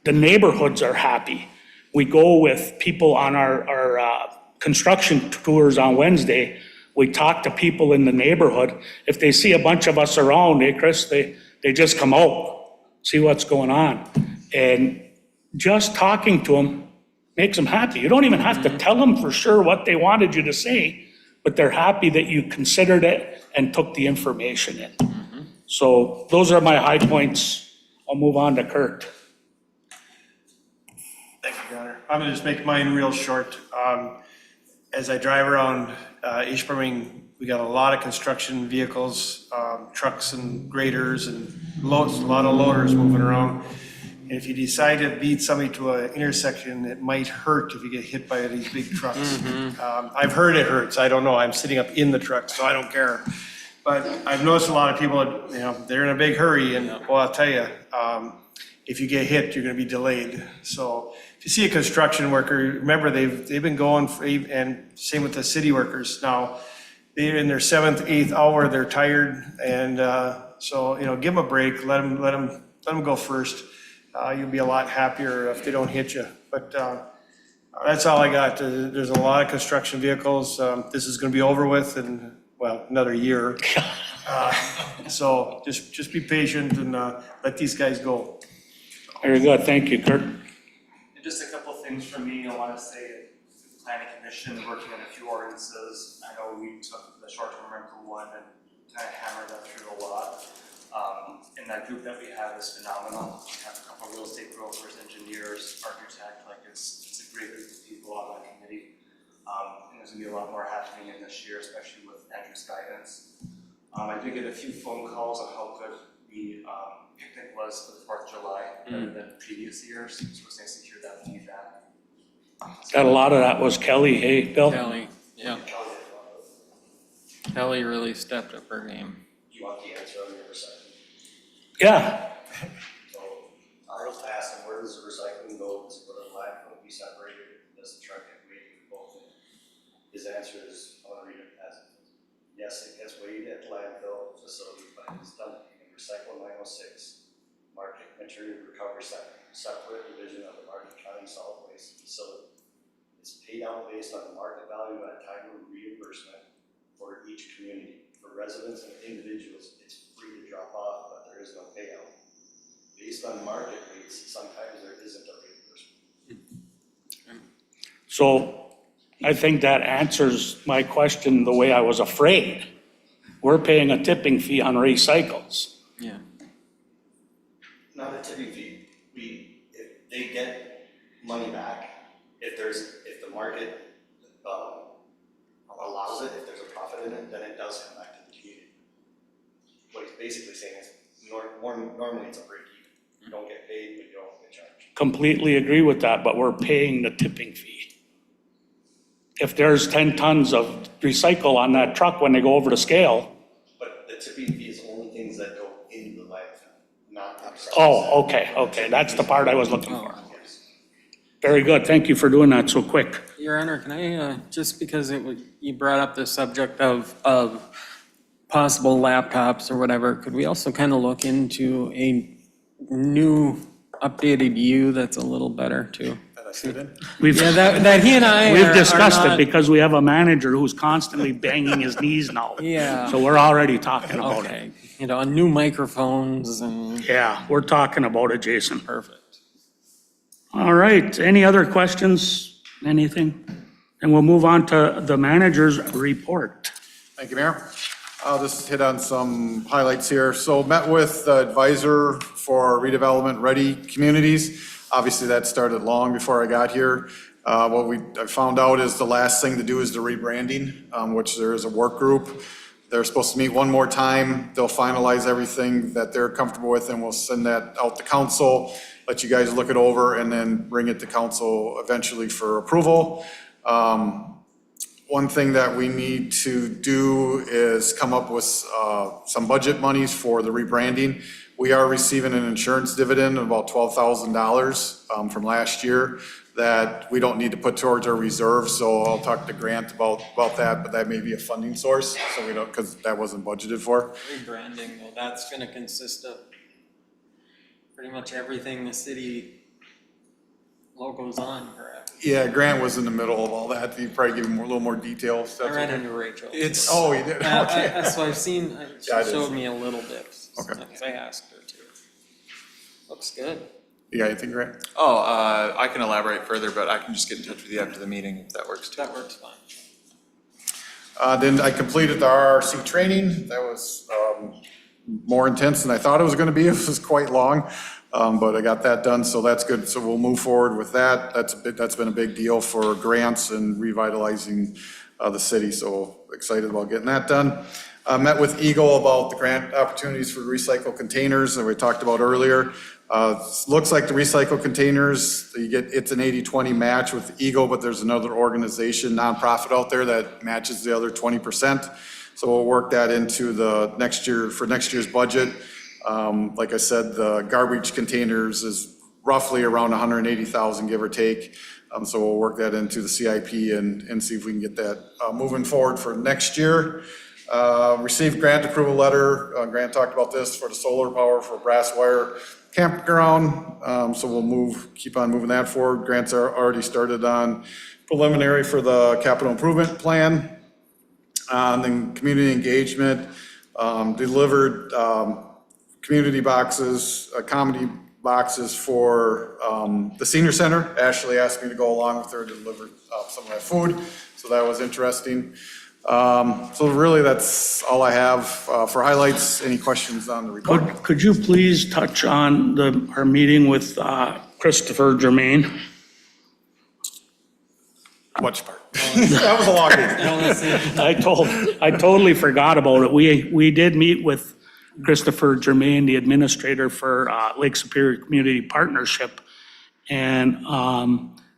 S1: the neighborhoods are happy. We go with people on our construction tours on Wednesday. We talk to people in the neighborhood. If they see a bunch of us around, hey, Chris, they just come out, see what's going on. And just talking to them makes them happy. You don't even have to tell them for sure what they wanted you to say, but they're happy that you considered it and took the information in. So those are my high points. I'll move on to Kurt.
S12: Thank you, Connor. I'm gonna just make mine real short. As I drive around Ishpeming, we got a lot of construction vehicles, trucks and graders and loads, a lot of loaders moving around. And if you decide to beat somebody to an intersection, it might hurt if you get hit by these big trucks. I've heard it hurts. I don't know. I'm sitting up in the truck, so I don't care. But I've noticed a lot of people, they're in a big hurry, and well, I'll tell you, if you get hit, you're gonna be delayed. So if you see a construction worker, remember they've been going for, and same with the city workers now, they're in their 7th, 8th hour, they're tired, and so give them a break, let them go first. You'll be a lot happier if they don't hit you. But that's all I got. There's a lot of construction vehicles. This is gonna be over with in, well, another year. So just be patient and let these guys go.
S1: Very good. Thank you, Kurt.
S16: And just a couple things from me. I want to say, the planning commission, working on a few ordinances. I know we took the short-term rental one and kind of hammered that through a lot. And that group that we have is phenomenal. We have a couple of real estate brokers, engineers, architect, it's a great group of people on that committee. And there's gonna be a lot more happening in this year, especially with Andrew's guidance. I did get a few phone calls on how good the picnic was for the 4th of July, better than previous years, so it's nice to hear that feedback.
S1: Got a lot of that was Kelly, hey, Bill?
S11: Kelly, yeah. Kelly really stepped up her game.
S3: You want the answer on your recycling?
S1: Yeah.
S3: So I was asking, where does the recycling go? Does it go to the landfill, be separated? Does the truck get weighed both? His answer is, I want to read it as it is. Yes, it gets weighed at landfill facility, but it's done in Recycle 906, Market Material Recovery Center, separate division of the Market County Solid Waste Facility. It's paid out based on the market value at time of reimbursement for each community. For residents and individuals, it's free to drop off, but there is no payout. Based on market rates, sometimes there isn't a reimbursement.
S1: So I think that answers my question the way I was afraid. We're paying a tipping fee on recycles.
S11: Yeah.
S3: Not a tipping fee. If they get money back, if the market, allows it, if there's a profit in it, then it does come back to the community. What he's basically saying is, normally it's a break even. You don't get paid, but you don't get charged.
S1: Completely agree with that, but we're paying the tipping fee. If there's 10 tons of recycle on that truck when they go over the scale.
S3: But the tipping fee is only things that go in the landfill, not the process.
S1: Oh, okay, that's the part I was looking for. Very good, thank you for doing that so quick.
S11: Your Honor, can I, just because you brought up the subject of possible laptops or whatever, could we also kind of look into a new updated U that's a little better too?
S14: That I sit in?
S11: Yeah, that he and I
S1: We've
S11: are
S1: discussed it
S11: not-
S1: because we have a manager who's constantly banging his knees now.
S11: Yeah.
S1: So we're already talking about it.
S11: Okay, you know, new microphones and.
S1: Yeah, we're talking about it, Jason.
S11: Perfect.
S1: All right, any other questions, anything? And we'll move on to the manager's report.
S14: Thank you, Mayor. I'll just hit on some highlights here. So met with the advisor for redevelopment ready communities. Obviously, that started long before I got here. What I found out is the last thing to do is the rebranding, which there is a work group. They're supposed to meet one more time. They'll finalize everything that they're comfortable with, and we'll send that out to council, let you guys look it over, and then bring it to council eventually for approval. One thing that we need to do is come up with some budget monies for the rebranding. We are receiving an insurance dividend of about $12,000 from last year that we don't need to put towards our reserve, so I'll talk to Grant about that, but that may be a funding source, so we don't, because that wasn't budgeted for.
S11: Rebranding, well, that's gonna consist of pretty much everything the city logo's on, correct?
S14: Yeah, Grant was in the middle of all that. He'd probably give him a little more details.
S11: I ran into Rachel.
S14: Oh, he did? Okay.
S11: That's what I've seen, she
S14: Yeah, I did.
S11: showed me a little bit.
S14: Okay.
S11: Because I asked her to. Looks good.
S14: You got anything, Grant?
S9: I can elaborate further, but I can just get in touch with you after the meeting if that works too.
S11: That works fine.
S14: Then I completed the RRC training. That was more intense than I thought it was going to be. It was quite long, but I got that done, so that's good. So we'll move forward with that. That's been a big deal for grants and revitalizing the city, so excited about getting that done. Met with Eagle about the grant opportunities for recycled containers that we talked about earlier. Looks like the recycled containers, it's an 80-20 match with Eagle, but there's another organization, nonprofit out there that matches the other 20%. So we'll work that into the next year's budget. Like I said, the garbage containers is roughly around 180,000, give or take. So we'll work that into the CIP and see if we can get that moving forward for next year. Received grant approval letter. Grant talked about this for the solar power for Brass Wire Campground. So we'll keep on moving that forward. Grants are already started on preliminary for the capital improvement plan. Then community engagement, delivered community boxes, comedy boxes for the senior center. Ashley asked me to go along with her to deliver some of that food, so that was interesting. So really, that's all I have for highlights. Any questions on the report?
S1: Could you please touch on our meeting with Christopher Germain?
S14: Which part? That was a long meeting.
S1: I totally forgot about it. We did meet with Christopher Germain, the administrator for Lake Superior Community Partnership. And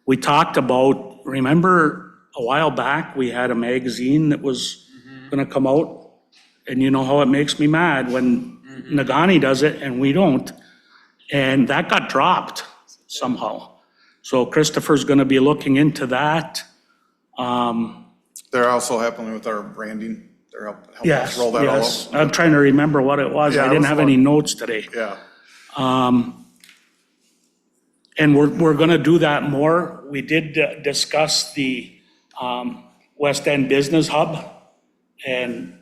S1: we talked about, remember a while back, we had a magazine that was gonna come out. And you know how it makes me mad when Nagani does it and we don't. And that got dropped somehow. So Christopher's gonna be looking into that.
S14: They're also helping with our branding. They're helping us roll that all
S1: Yes,
S14: out.
S1: I'm trying to remember what it was.
S14: Yeah,
S1: I
S14: it
S1: didn't
S14: was
S1: have
S14: fun.
S1: any notes today.
S14: Yeah.
S1: And we're gonna do that more. We did discuss the West End Business Hub, and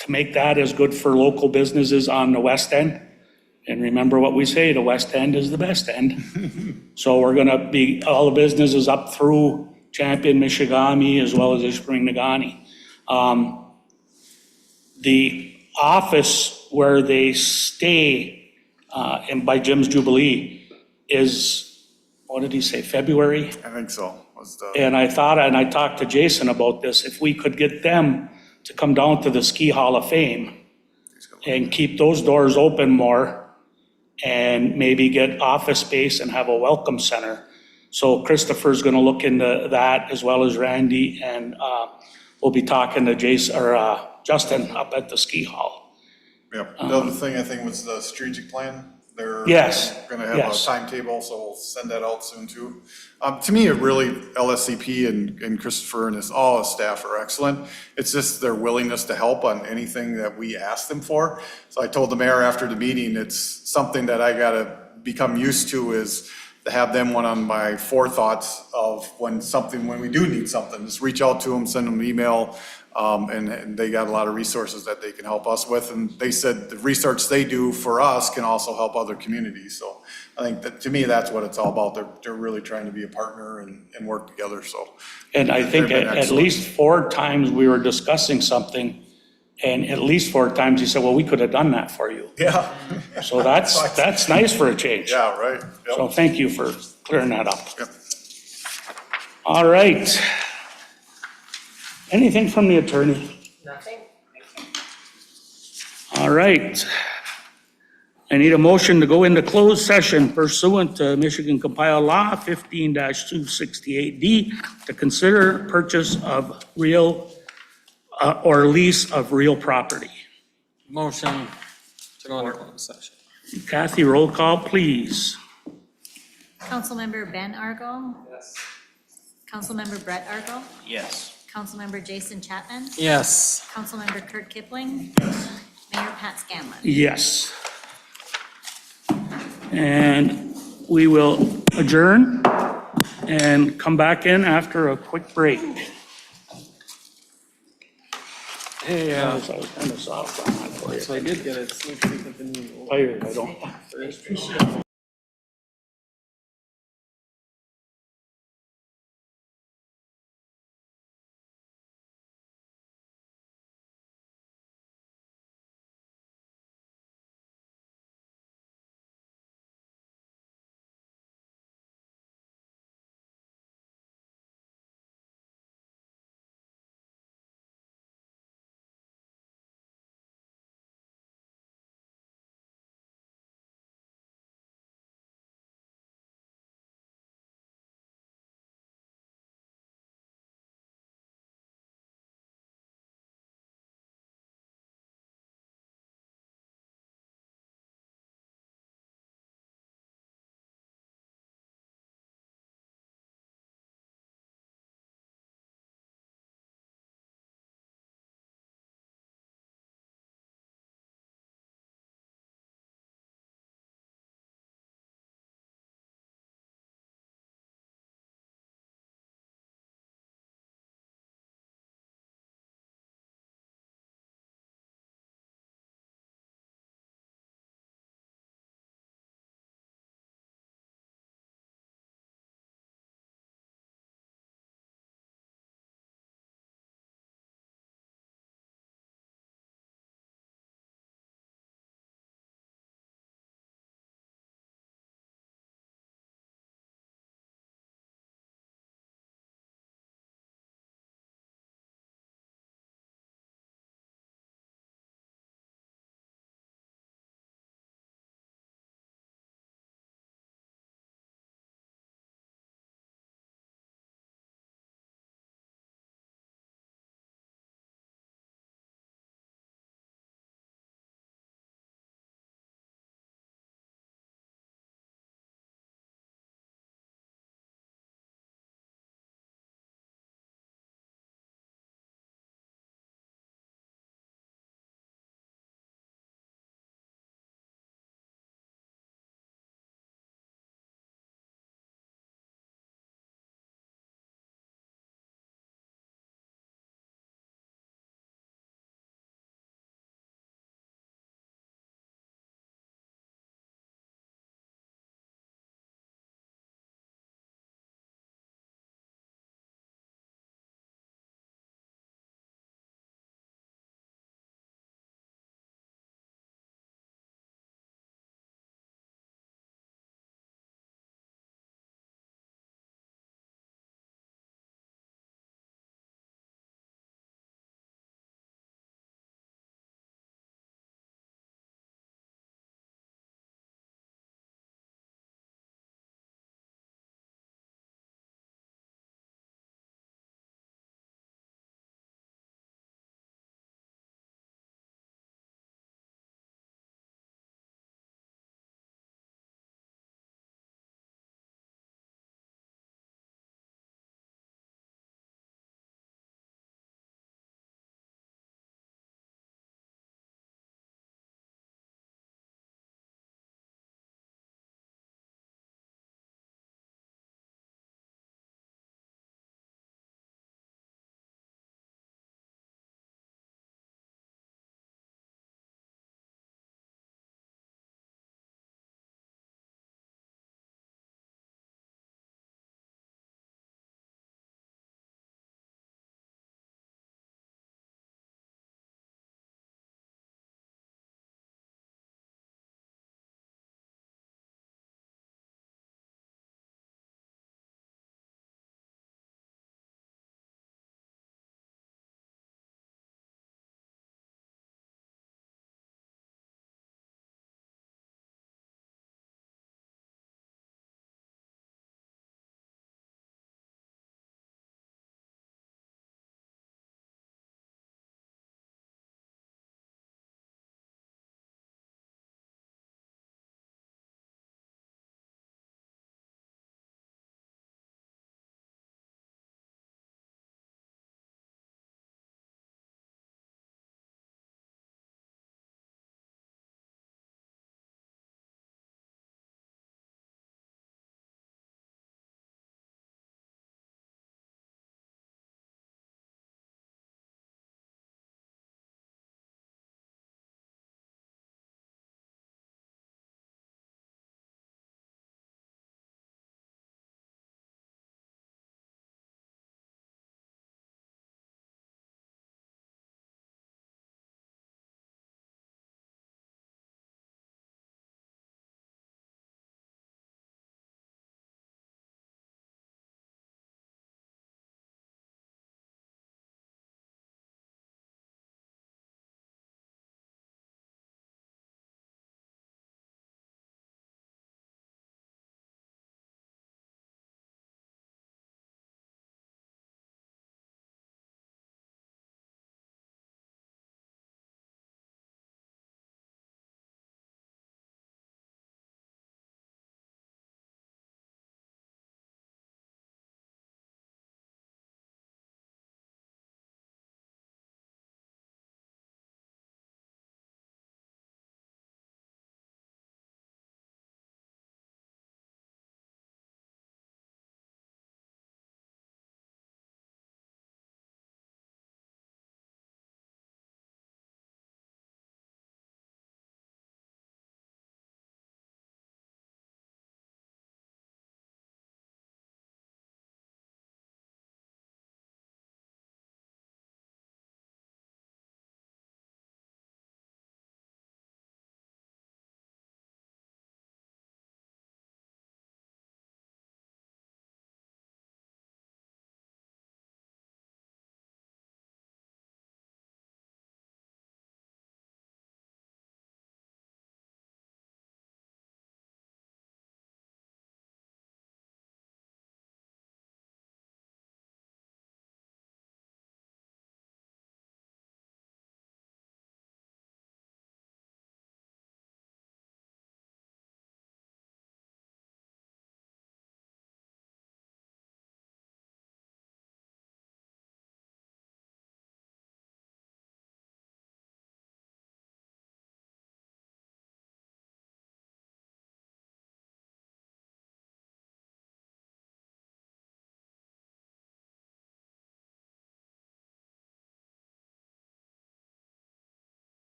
S1: to make that as good for local businesses on the West End. And remember what we say, the West End is the best end. So we're gonna be, all the businesses up through Champion, Michigami, as well as Ishpeming, Nagani. The office where they stay by Jim's Jubilee is, what did he say, February?
S14: I think so. was the,
S1: And I thought, and I talked to Jason about this, if we could get them to come down to the Ski Hall of Fame and keep those doors open more and maybe get office space and have a welcome center. So Christopher's gonna look into that as well as Randy, and we'll be talking to Jason, or Justin up at the ski hall.
S14: yeah, the other thing I think was the strategic plan. They're
S1: Yes,
S14: gonna have a
S1: yes.
S14: timetable, so we'll send that out soon too. To me, it really, LSCP and Christopher and all his staff are excellent. It's just their willingness to help on anything that we ask them for. So I told the mayor after the meeting, it's something that I gotta become used to, is to have them one on my forethoughts of when we do need something, just reach out to them, send them an email. And they got a lot of resources that they can help us with. And they said the research they do for us can also help other communities. So I think that, to me, that's what it's all about. They're really trying to be a partner and work together, so.
S1: And I think
S14: they've been
S1: at
S14: excellent.
S1: least 4 times we were discussing something, and at least 4 times he said, well, we could have done that for you.
S14: Yeah.
S1: So that's nice for a change.
S14: Yeah, right. Yep.
S1: So thank you for clearing that up.
S14: Yep.
S1: All right. Anything from the attorney?
S15: Nothing?
S1: All right. I need a motion to go into closed session pursuant to Michigan Compiled Law 15-268D to consider purchase of real or lease of real property.
S11: Motion to go into closed session.
S1: Kathy, roll call, please.
S4: Councilmember Ben Argo?
S5: Yes.
S4: Councilmember Brett Argo?
S2: Yes.
S4: Councilmember Jason Chapman?
S11: Yes.
S4: Councilmember Kurt Kipling? Mayor Pat Scanlon?
S1: Yes. And we will adjourn and come back in after a quick break.
S11: Hey,
S1: I was kind of soft on that for you.
S11: so I did get a sneak peek at the new.
S1: Tired, I don't.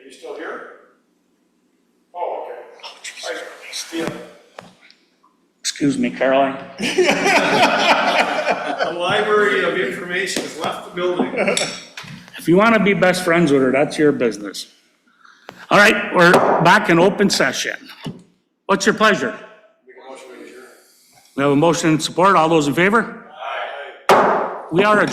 S12: you still here? Oh, okay. Steal.
S1: Excuse me, Caroline.
S12: The Library of Information has left the building.
S1: If you want to be best friends with her, that's your business. All right, we're back in open session. What's your pleasure?
S12: Make a motion to adjourn.
S1: We have a motion and support. All those in favor? Aye. We are adjourned.